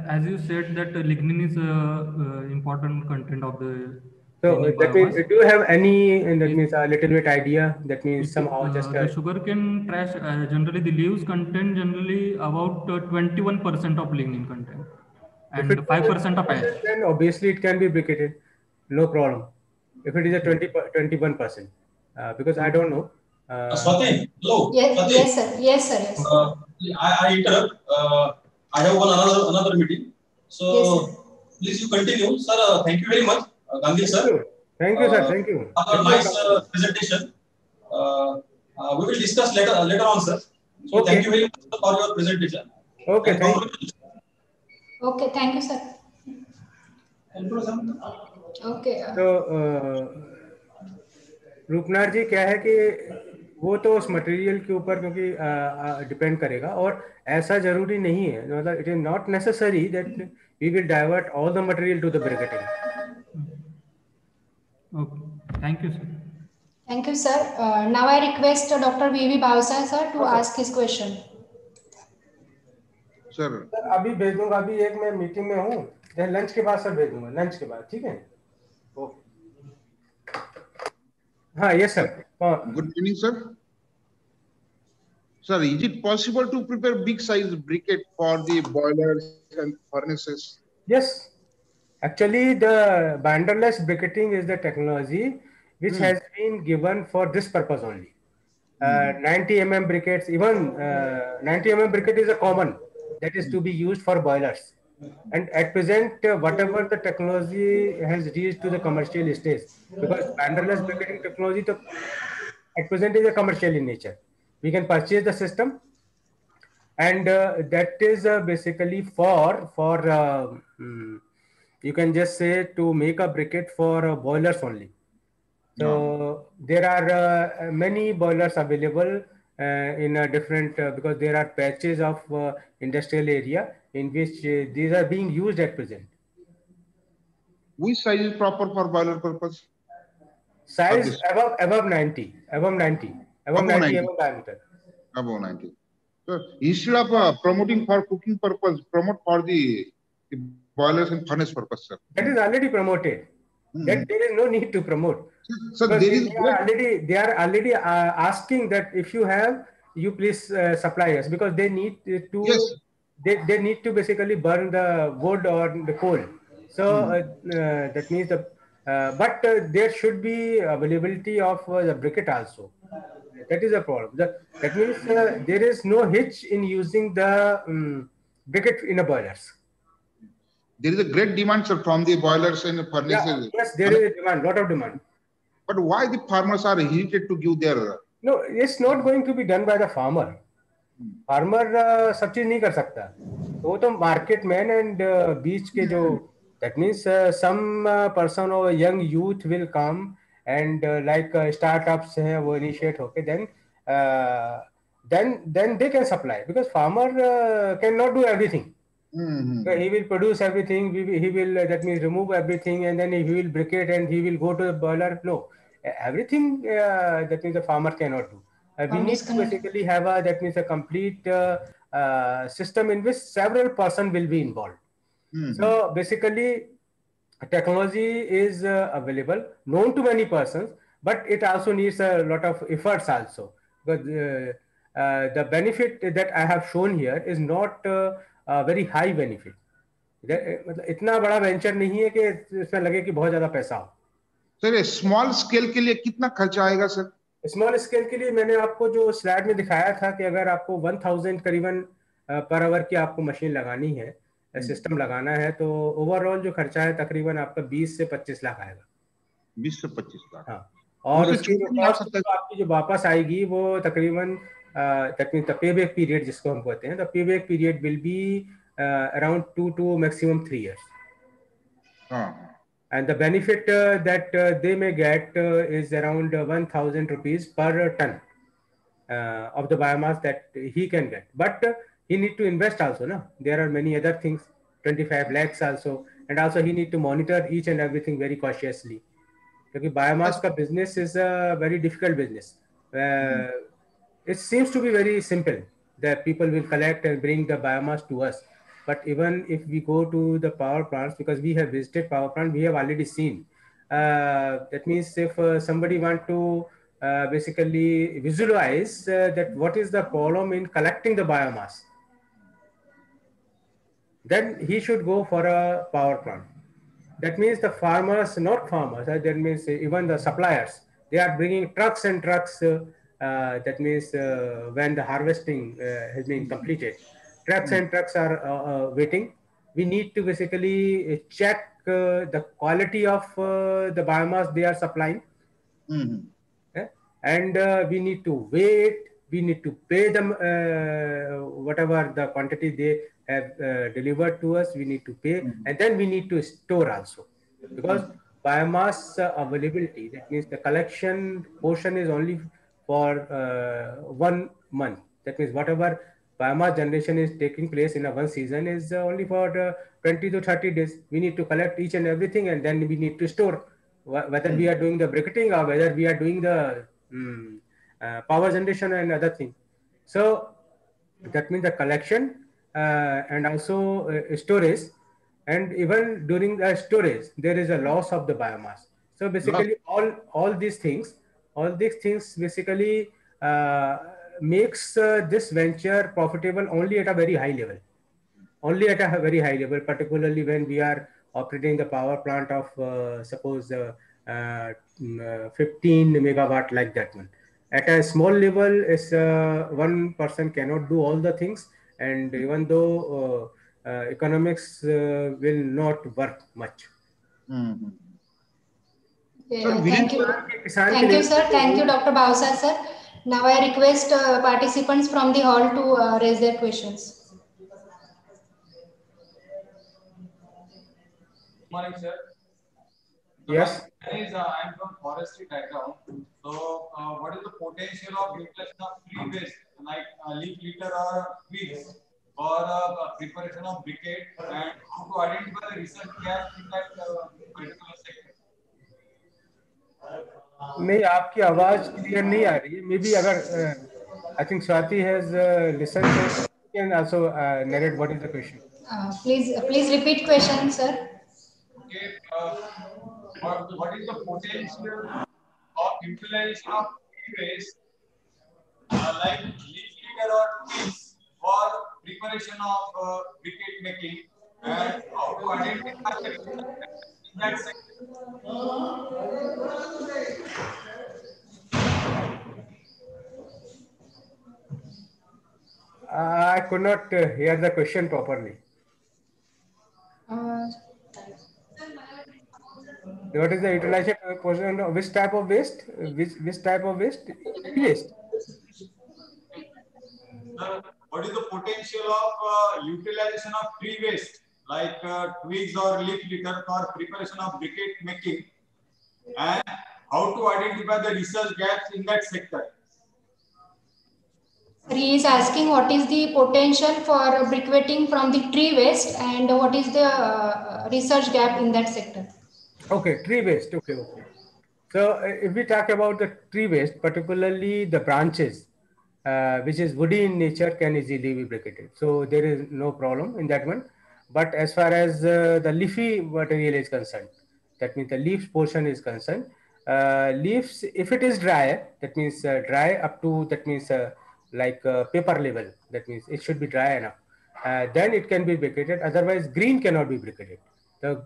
As you said that lignin is a important content of the So any that means, biomass. do you have any, and that means a little bit idea? That means It, somehow just the sugarcane trash, generally the leaves contain generally about 21% of lignin content if it and is 5% of ash. 20%, then obviously it can be briquetted, no problem. If it is a 21%, because I don't know. Swati, hello. Yes, Swati, yes, sir. Yes, sir. Yes. I interrupt. I have another meeting. So Yes, sir. please you continue, sir. Thank you very much, Gandhi sir. Thank you, sir. Thank you. For a nice presentation. We will discuss later on, sir. So Okay. thank you very much for your presentation. Okay, And thank you. Okay, thank you, sir. Okay. तो रूपनाथ जी क्या है कि वो तो उस material के ऊपर क्योंकि डिपेंड करेगा, और ऐसा जरूरी नहीं है, मतलब it is not necessary that we will divert all the material to the briquetting. Okay, thank you, sir. Thank you, sir. Now I request Dr. V.V. Bhavsar, sir, to ask his question. Sir अभी भेज दूंगा, अभी एक मैं meeting में हूँ, lunch के बाद सर भेज दूंगा, लंच के बाद, ठीक है? हाँ, yes sir. Good evening, sir. Sir, is it possible to prepare big size briquette for the boilers and furnaces? Yes. Actually, the binderless briquetting is the technology which has been given for this purpose only. 90 mm briquettes, even 90 mm briquette is a common that is to be used for boilers. And at present, whatever the technology has reached to the commercial stage, because binderless briquetting technology to, at present is a commercial in nature. We can purchase the system, and that is basically for you can just say to make a briquette for boilers only. So there are many boilers available in a different because there are patches of industrial area in which these are being used at present. Which size is proper for boiler purpose? Size above 90 mm diameter. Above 90. So instead of promoting for cooking purpose, promote for the boilers and furnace purpose, sir. That is already promoted. That there is no need to promote. So there is they are already asking that if you have, you please supply us, because they need to they need to basically burn the wood or the coal. So that means but there should be availability of the briquette also. That is a problem. That means there is no hitch in using the briquette in a boilers. There is a great demand, sir, from the boilers and furnaces. Yes, there is a demand, lot of demand. But why the farmers are hesitant to give their? No, it's not going to be done by the farmer. Farmer सब चीज नहीं कर सकता. तो वो तो market man and बीच के जो, that means some person or young youth will come and like startups हैं वो initiate होके then they can supply, because farmer cannot do everything. So he will produce everything. He will that means remove everything, and then he will briquette and he will go to the boiler. No, everything that means the farmer cannot do. We need to basically have a that means a complete system in which several person will be involved. So basically, technology is available, known to many persons, but it also needs a lot of efforts also. But the benefit that I have shown here is not very high benefit. मतलब इतना बड़ा venture नहीं है कि इसमें लगे कि बहुत ज्यादा पैसा हो. सर स्मॉल स्केल के लिए कितना खर्चा आएगा सर? स्मॉल स्केल के लिए मैंने आपको जो स्लाइड में दिखाया था कि अगर आपको 1000 करीबन पर आवर की आपको मशीन लगानी है, सिस्टम लगाना है, तो ओवरऑल जो खर्चा है तकरीबन आपका 20 से 25 लाख आएगा. 20 से 25 लाख. हाँ, और उसकी आपकी जो वापस आएगी वो तकरीबन पे बैक पीरियड जिसको हम कहते हैं, the pay back period will be around 2 to maximum 3 years. Ah. And the benefit that they may get is around 1,000 rupees per ton of the biomass that he can get. But he need to invest also. No? There are many other things, 25 lakhs also. And also he need to monitor each and everything very cautiously. Because biomass ka business is a very difficult business. It seems to be very simple that people will collect and bring the biomass to us. But even if we go to the power plants, because we have visited power plant, we have already seen. That means if somebody want to basically visualize that what is the problem in collecting the biomass, then he should go for a power plant. That means the farmers, not farmers, that means even the suppliers, they are bringing trucks and trucks. That means when the harvesting has been completed, trucks and trucks are waiting. We need to basically check the quality of the biomass they are supplying. And we need to wait, we need to pay them whatever the quantity they have delivered to us, we need to pay, and then we need to store also, because biomass availability, that means the collection portion is only for 1 month. That means whatever biomass generation is taking place in a one season is only for 20 to 30 days. We need to collect each and everything, and then we need to store, whether we are doing the briquetting or whether we are doing the power generation and other thing. So that means the collection and also storage, and even during the storage there is a loss of the biomass. So basically all these things basically makes this venture profitable only at a very high level. Only at a very high level, particularly when we are operating the power plant of suppose 15 megawatt, like that one. At a small level, is one person cannot do all the things, and even though economics will not work much. Yeah, thank you. Thank you, sir. Thank you, Dr. Bhavsar, sir. Now I request participants from the hall to raise their questions. Good morning, sir. Yes. I am from forestry background. So, what is the potential of utilization of tree waste, like leaf litter or twigs, for preparation of briquette, and how to identify the research gaps in that particular sector? नहीं, आपकी आवाज clear नहीं आ रही है. May be अगर I think Swati has listened to it. You can also narrate what is the question. Please repeat question, sir. Okay. What is the potential of utilization of tree waste, like leaf litter or twigs, for preparation of briquette making, and how to identify the research gaps in that sector? I could not hear the question properly. What is the utilization portion of which type of waste? Which type of waste? Waste. What is the potential of utilization of tree waste, like twigs or leaf litter, for preparation of briquette making, and how to identify the research gaps in that sector? He is asking what is the potential for briquetting from the tree waste and what is the research gap in that sector. Okay, tree waste. Okay. So if we talk about the tree waste, particularly the branches, which is woody in nature, can easily be briquetted. So there is no problem in that one. But as far as the leafy material is concerned, that means the leaves portion is concerned, leaves, if it is dry, that means dry up to, that means like paper level, that means it should be dry enough. Then it can be briquetted. Otherwise, green cannot be briquetted.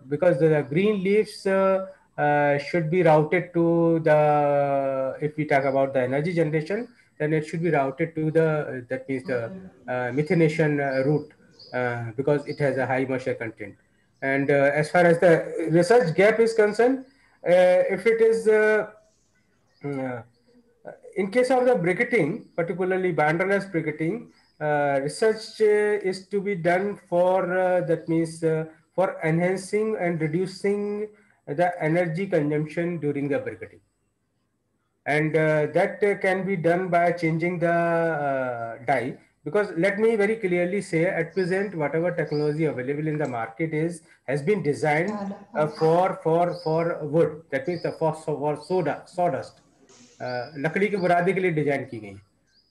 Because the green leaves should be routed to the, if we talk about the energy generation, then it should be routed to the, that means the methanation route, because it has a high moisture content. And as far as the research gap is concerned, if it is in case of the briquetting, particularly banderless briquetting, research is to be done for that means for enhancing and reducing the energy consumption during the briquetting, and that can be done by changing the dye. Because let me very clearly say, at present whatever technology available in the market is has been designed for wood, that means for sawdust, लकड़ी के बुरादे के लिए design की गई.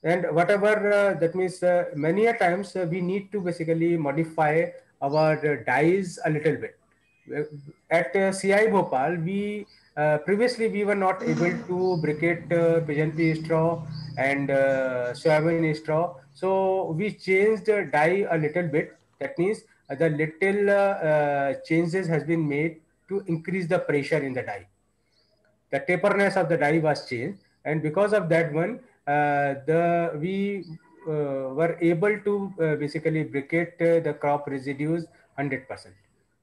And whatever that means many a times we need to basically modify our dyes a little bit. At CI Bhopal, we previously we were not able to briquette pigeon pea straw and soybean straw, so we changed the dye a little bit. That means the little changes has been made to increase the pressure in the dye. The taperness of the dye was changed, and because of that one, the we were able to basically briquette the crop residues 100%.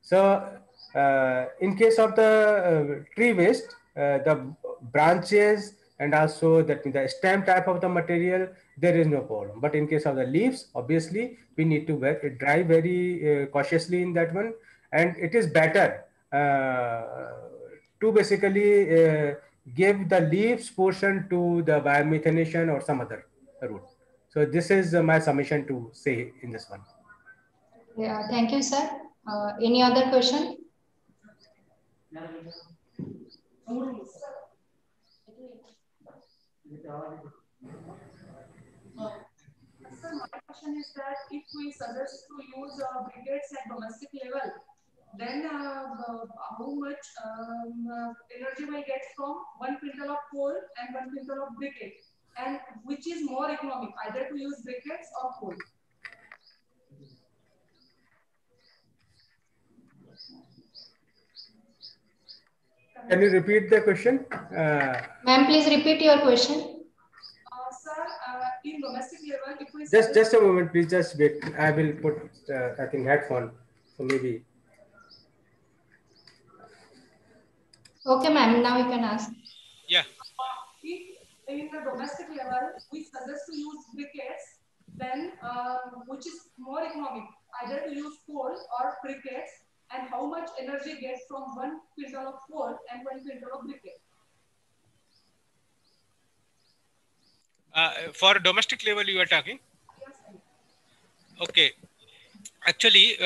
So in case of the tree waste, the branches and also the stem type of the material, there is no problem. But in case of the leaves, obviously we need to dry very cautiously in that one, and it is better to basically give the leaves portion to the biomethanation or some other route. So this is my summation to say in this one. Yeah, thank you, sir. Any other question? Sir, my question is that if we suggest to use briquettes at domestic level, then how much energy will get from 1 quintal of coal and 1 quintal of briquette, and which is more economic, either to use briquettes or coal? Can you repeat the question? Ma'am, please repeat your question. Sir, in domestic level, if we just a moment, please. Just wait. I will put I think headphone. So maybe. Okay, ma'am. Now you can ask. Yeah. If in the domestic level we suggest to use briquettes, then which is more economic, either to use coal or briquettes, and how much energy gets from 1 quintal of coal and 1 quintal of briquette? For domestic level you are talking? Yes, sir. Okay. Actually,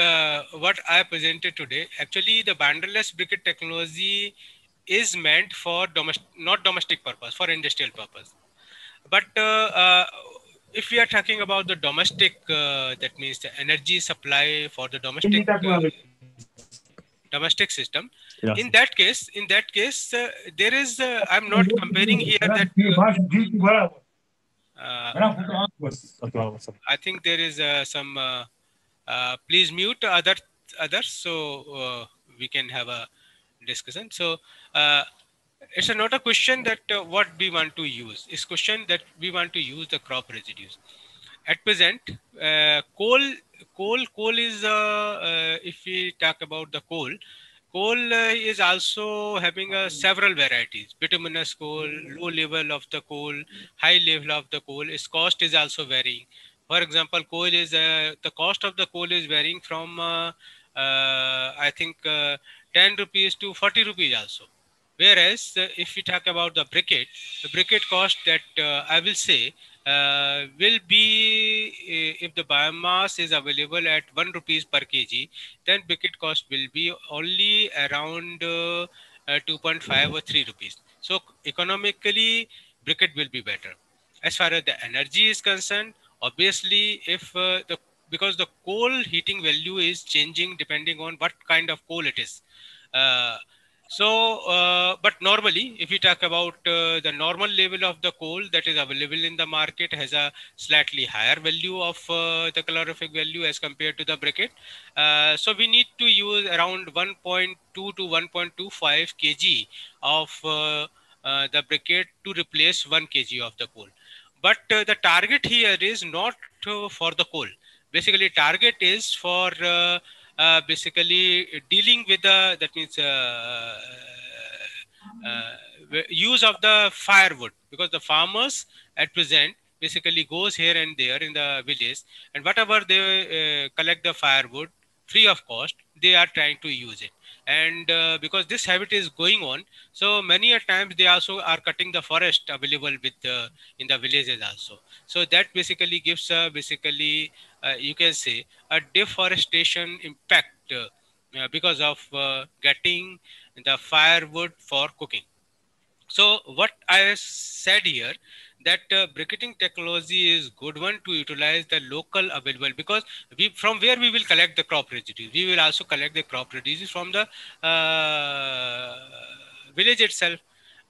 what I presented today, actually the banderless briquette technology is meant for not domestic purpose, for industrial purpose. But if we are talking about the domestic, that means the energy supply for the domestic system. Yes. In that case, there is. I'm not comparing here that. I think there is some. Please mute others so we can have a discussion. So it's not a question that what we want to use. It's question that we want to use the crop residues. At present, coal is if we talk about the coal is also having several varieties: bituminous coal, low level of the coal, high level of the coal. Its cost is also varying. For example, coal is the cost of the coal is varying from I think 10 rupees to 40 rupees also. Whereas if we talk about the briquette cost that I will say will be if the biomass is available at 1 rupees per kg, then briquette cost will be only around 2.5 or 3 rupees. So economically, briquette will be better. As far as the energy is concerned, obviously, if because the coal heating value is changing depending on what kind of coal it is. But normally, if you talk about the normal level of the coal that is available in the market has a slightly higher value of the calorific value as compared to the briquette. So we need to use around 1.2 to 1.25 kg of the briquette to replace 1 kg of the coal. But the target here is not for the coal. Basically, target is for basically dealing with the, that means use of the firewood, because the farmers at present basically goes here and there in the village, and whatever they collect the firewood free of cost, they are trying to use it. And because this habit is going on, so many a times they also are cutting the forest available with in the villages also. So that basically gives basically you can say a deforestation impact because of getting the firewood for cooking. So what I said here, that briquetting technology is good one to utilize the local available, because we, from where we will collect the crop residues, we will also collect the crop residues from the village itself.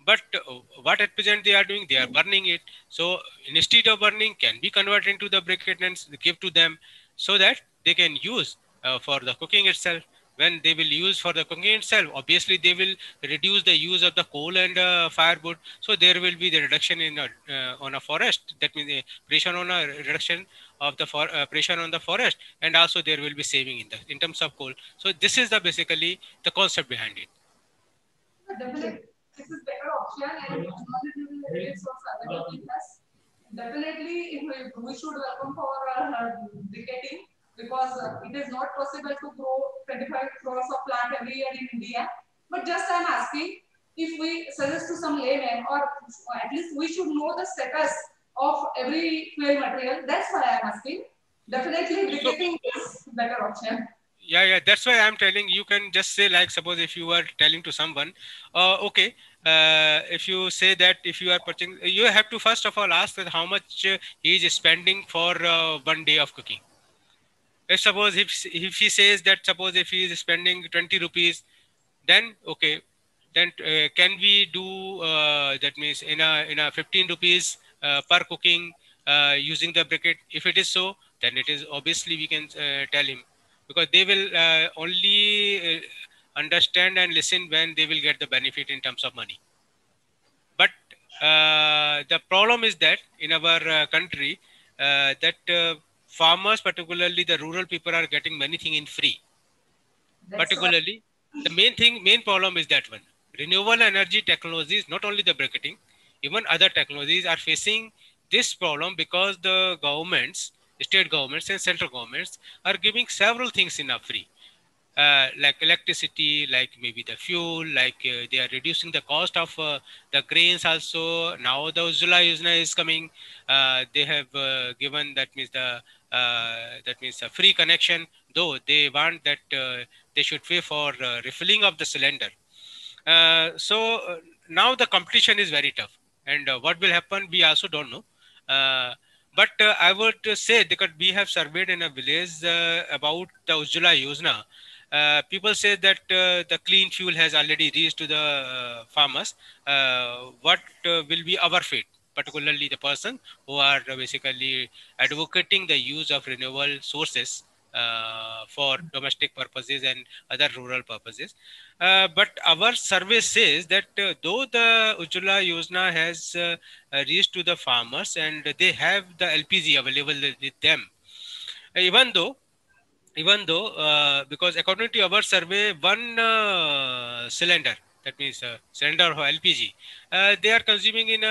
But what at present they are doing, they are burning it. So instead of burning, can be converted into the briquette and give to them, so that they can use for the cooking itself. When they will use for the cooking itself, obviously they will reduce the use of the coal and firewood. So there will be the reduction in on a forest. That means pressure on a reduction of the pressure on the forest, and also there will be saving in the in terms of coal. So this is the basically the concept behind it. Definitely, this is better option and knowledgeable source available with us. Definitely, we should welcome for briquetting, because it is not possible to grow 25 crores of plant every year in India. But just I'm asking, if we suggest to some layman, or at least we should know the status of every fuel material. That's why I'm asking. Definitely, briquetting is better option. Yeah, that's why I'm telling you. Can just say, like, suppose if you are telling to someone, okay, if you say that if you are purchasing, you have to first of all ask that how much he is spending for 1 day of cooking. If suppose if he says that, suppose if he is spending 20 rupees, then okay, then can we do that means in a 15 rupees per cooking using the briquette? If it is so, then it is obviously we can tell him, because they will only understand and listen when they will get the benefit in terms of money. But the problem is that in our country, that farmers, particularly the rural people, are getting many things in free. Particularly, the main problem is that one. Renewable energy technologies, not only the briquetting, even other technologies are facing this problem, because the governments, state governments and central governments are giving several things in a free. Like electricity, like maybe the fuel, like they are reducing the cost of the grains also. Now the Ujjwala Yojana is coming. They have given, that means a free connection, though they want that they should pay for refilling of the cylinder. So now the competition is very tough, and what will happen, we also don't know. Uh, but I would say, because we have surveyed in a village about the Ujjwala Yojana, people say that the clean fuel has already reached to the farmers. What will be our fate, particularly the person who are basically advocating the use of renewable sources for domestic purposes and other rural purposes. But our survey says that though the Ujjwala Yojana has reached to the farmers and they have the LPG available with them, even though because according to our survey, one cylinder, that means cylinder of LPG, they are consuming in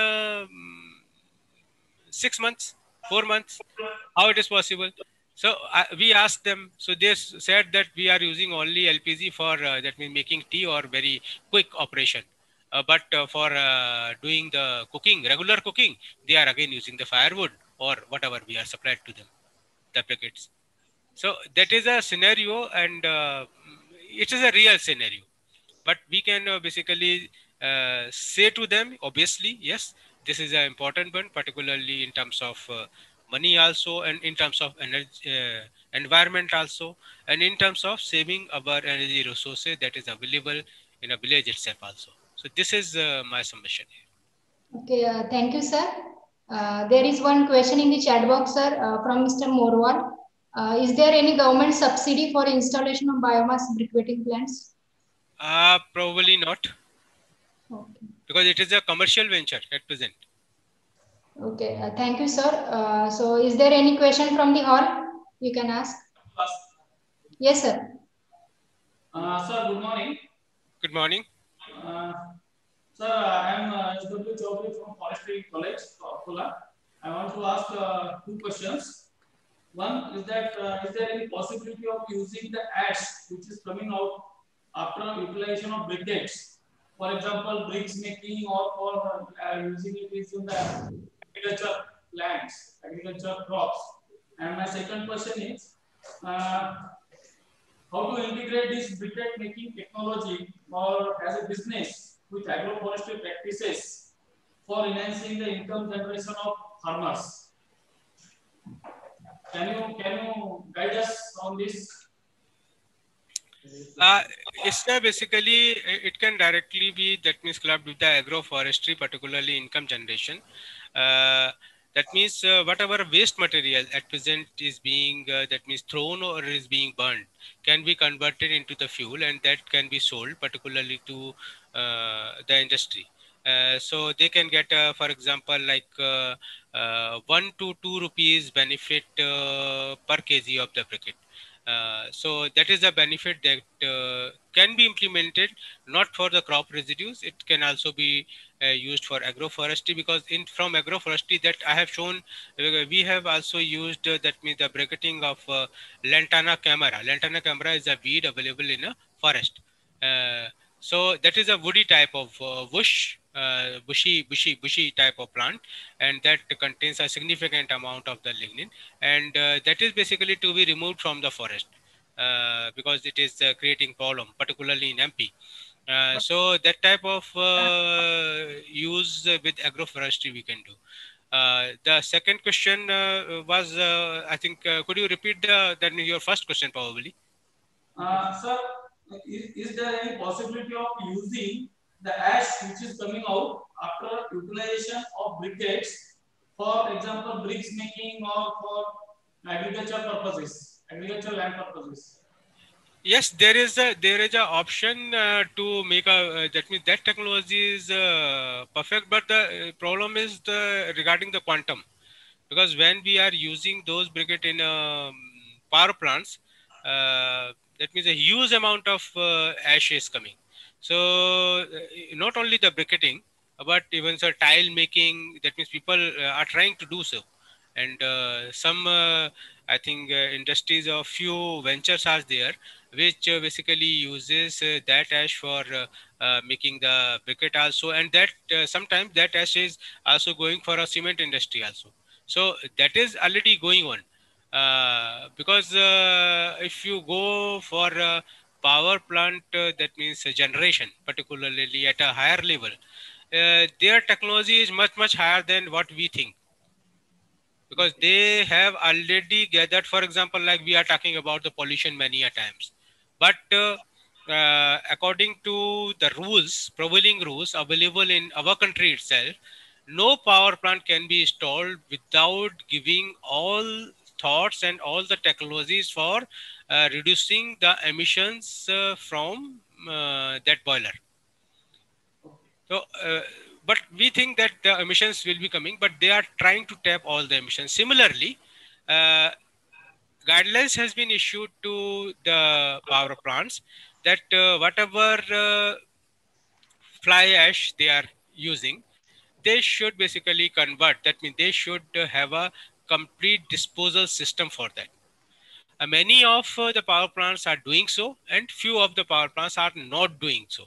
6 months, 4 months. How it is possible? So we asked them. So they said that we are using only LPG for that means making tea or very quick operation. But for doing the cooking, regular cooking, they are again using the firewood or whatever we are supplied to them, the packets. So that is a scenario, and it is a real scenario. But we can basically say to them, obviously, yes, this is an important one, particularly in terms of money also, and in terms of energy, environment also, and in terms of saving our energy resources that is available in a village itself also. So this is my submission here. Okay, thank you, sir. There is one question in the chat box, sir, from Mr. Morwal. Is there any government subsidy for installation of biomass briquetting plants? Probably not. Okay. Because it is a commercial venture at present. Okay, thank you, sir. So is there any question from the hall? You can ask. Yes, sir. Sir, good morning. Good morning. Sir, I am S.W. Chaudhary from Forestry College, Akola. I want to ask two questions. One is that is there any possibility of using the ash which is coming out after utilization of briquettes? For example, bricks making or for using it is in the agriculture lands, agriculture crops. And my second question is how to integrate this briquette making technology or as a business with agroforestry practices for enhancing the income generation of farmers. Can you guide us on this? It's basically it can directly be, that means, clubbed with the agroforestry, particularly income generation. Uh, that means whatever waste material at present is being that means thrown or is being burned can be converted into the fuel, and that can be sold particularly to the industry. So they can get, for example, like 1 to 2 rupees benefit per kg of the briquette. So that is a benefit that can be implemented not for the crop residues. It can also be used for agroforestry, because in from agroforestry that I have shown, we have also used that means the briquetting of lantana camara. Lantana camara is a weed available in a forest. So that is a woody type of bushy type of plant, and that contains a significant amount of the lignin, and that is basically to be removed from the forest because it is creating problem, particularly in MP. So that type of use with agroforestry we can do. The second question was, I think, could you repeat then your first question probably? Sir, is there any possibility of using the ash which is coming out after utilization of briquettes, for example, bricks making or for agriculture purposes, agricultural land purposes? Yes, there is a option to make a that means that technology is perfect, but the problem is regarding the quantum, because when we are using those briquette in power plants, that means a huge amount of ash is coming. So not only the briquetting, but even the tile making, that means people are trying to do so, and some I think industries or few ventures are there which basically uses that ash for making the briquette also, and that sometimes that ash is also going for a cement industry also. So that is already going on, because if you go for power plant, that means generation, particularly at a higher level, their technology is much higher than what we think, because they have already gathered, for example, like we are talking about the pollution many a times, but according to the rules, prevailing rules available in our country itself, no power plant can be installed without giving all thoughts and all the technologies for reducing the emissions from that boiler. So, but we think that the emissions will be coming, but they are trying to tap all the emissions. Similarly, uh, guidelines has been issued to the power plants that whatever fly ash they are using, they should basically convert. That means they should have a complete disposal system for that. Many of the power plants are doing so, and few of the power plants are not doing so.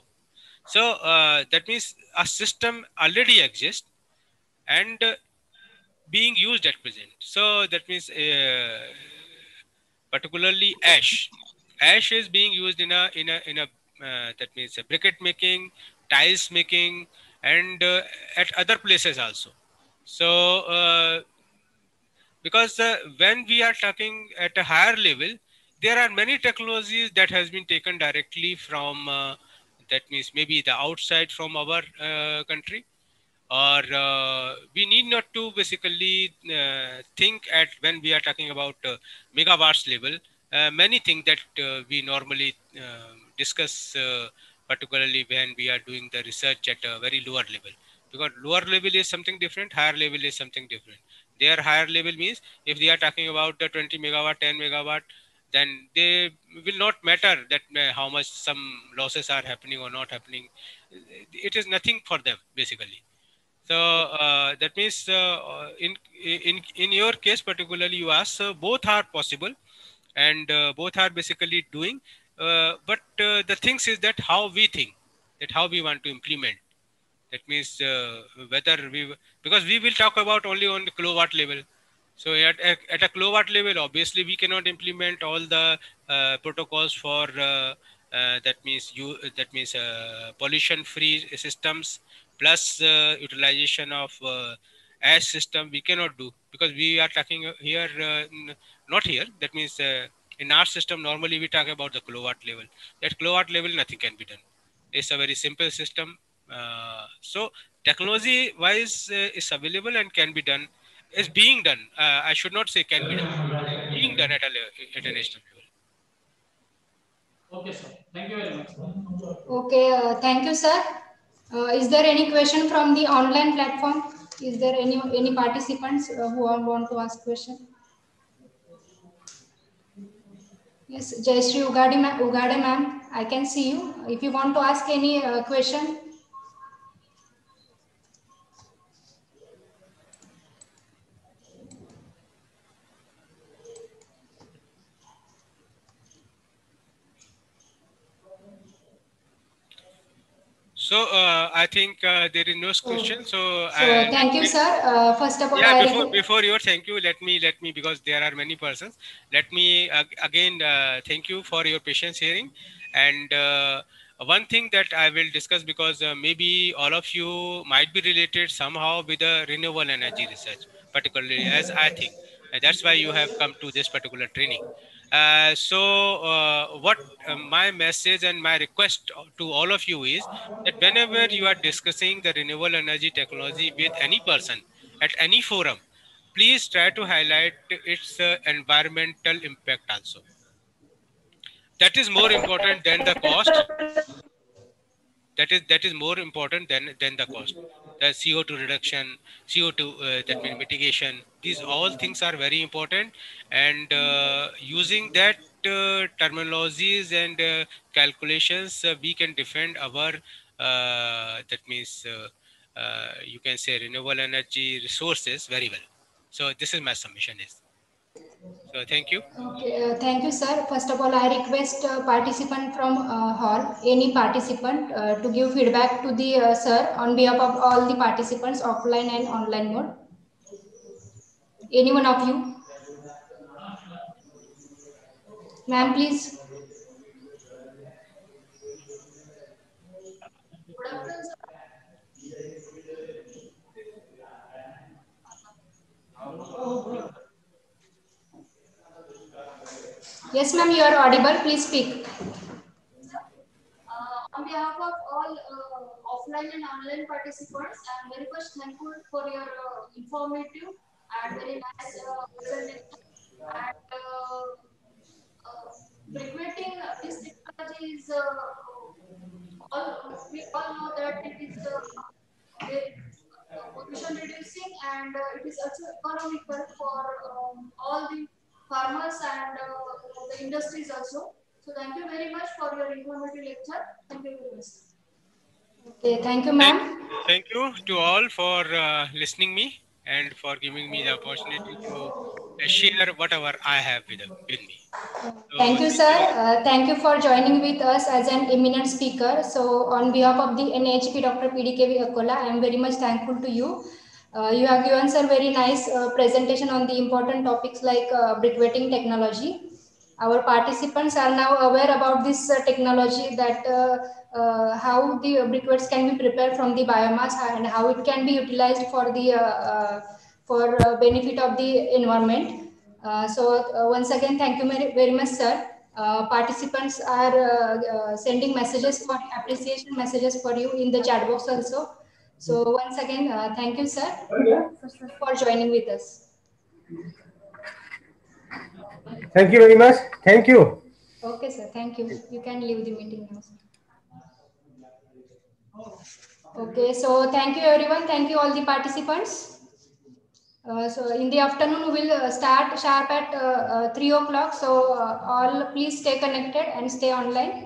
So that means a system already exists and being used at present. So that means particularly ash. Ash is being used in a that means briquette making, tiles making, and at other places also. So because when we are talking at a higher level, there are many technologies that has been taken directly from that means maybe the outside from our country, or we need not to basically think at when we are talking about megawatts level. Many things that we normally discuss, particularly when we are doing the research at a very lower level, because lower level is something different, higher level is something different. Their higher level means if they are talking about the 20 megawatt, 10 megawatt, then they will not matter that how much some losses are happening or not happening. It is nothing for them basically. So that means in your case particularly, you asked, both are possible, and both are basically doing. But the things is that how we think, that how we want to implement. That means whether we, because we will talk about only on the kilowatt level. So at a kilowatt level, obviously we cannot implement all the protocols for that means pollution free systems plus utilization of ash system. We cannot do, because we are talking here not here. That means in our system normally we talk about the kilowatt level. At kilowatt level nothing can be done. It's a very simple system. So technology wise is available and can be done, is being done. I should not say can be done, is being done at at a national level. Okay, sir. Thank you very much. Okay, thank you, sir. Is there any question from the online platform? Is there any participants who want to ask question? Yes, Jayashree Ugade ma'am, I can see you. If you want to ask any question. So I think there is no question. So Thank you, sir. First of all, yeah, before your thank you, let me because there are many persons. Let me again thank you for your patience hearing. And one thing that I will discuss, because maybe all of you might be related somehow with the renewable energy research, particularly as I think. And that's why you have come to this particular training. What my message and my request to all of you is that whenever you are discussing the renewable energy technology with any person at any forum, please try to highlight its environmental impact also. That is more important than the cost. That is more important than the cost. The CO2 reduction, CO2 that means mitigation, these all things are very important. And using that terminologies and calculations, we can defend our that means you can say renewable energy resources very well. So this is my submission is. So thank you. Okay, thank you, sir. First of all, I request participant from hall, any participant, to give feedback to the sir on behalf of all the participants, offline and online mode. Any one of you? Ma'am, please. Yes, ma'am, you are audible. Please speak. On behalf of all offline and online participants, I am very much thankful for your informative and very nice presentation. And briquetting, this technology is we all know that it is pollution reducing, and it is also economical for all the farmers and the industries also. So thank you very much for your informative lecture. Thank you very much. Okay, thank you, ma'am. Thank you to all for listening me and for giving me the opportunity to share whatever I have with me. So, Thank you, sir. Thank you for joining with us as an eminent speaker. So, on behalf of the NHP Dr. PDKV Akola, I am very much thankful to you. You have given, sir, very nice presentation on the important topics like briquetting technology. Our participants are now aware about this technology, that how the briquettes can be prepared from the biomass and how it can be utilized for the benefit of the environment. Once again, thank you very much, sir. Participants are sending messages for appreciation messages for you in the chat box also. So once again, thank you, sir, for joining with us. Thank you very much. Thank you. Okay, sir. Thank you. You can leave the meeting now, sir. Okay, so thank you, everyone. Thank you, all the participants. So in the afternoon, we will start sharp at 3 o'clock. So all please stay connected and stay online.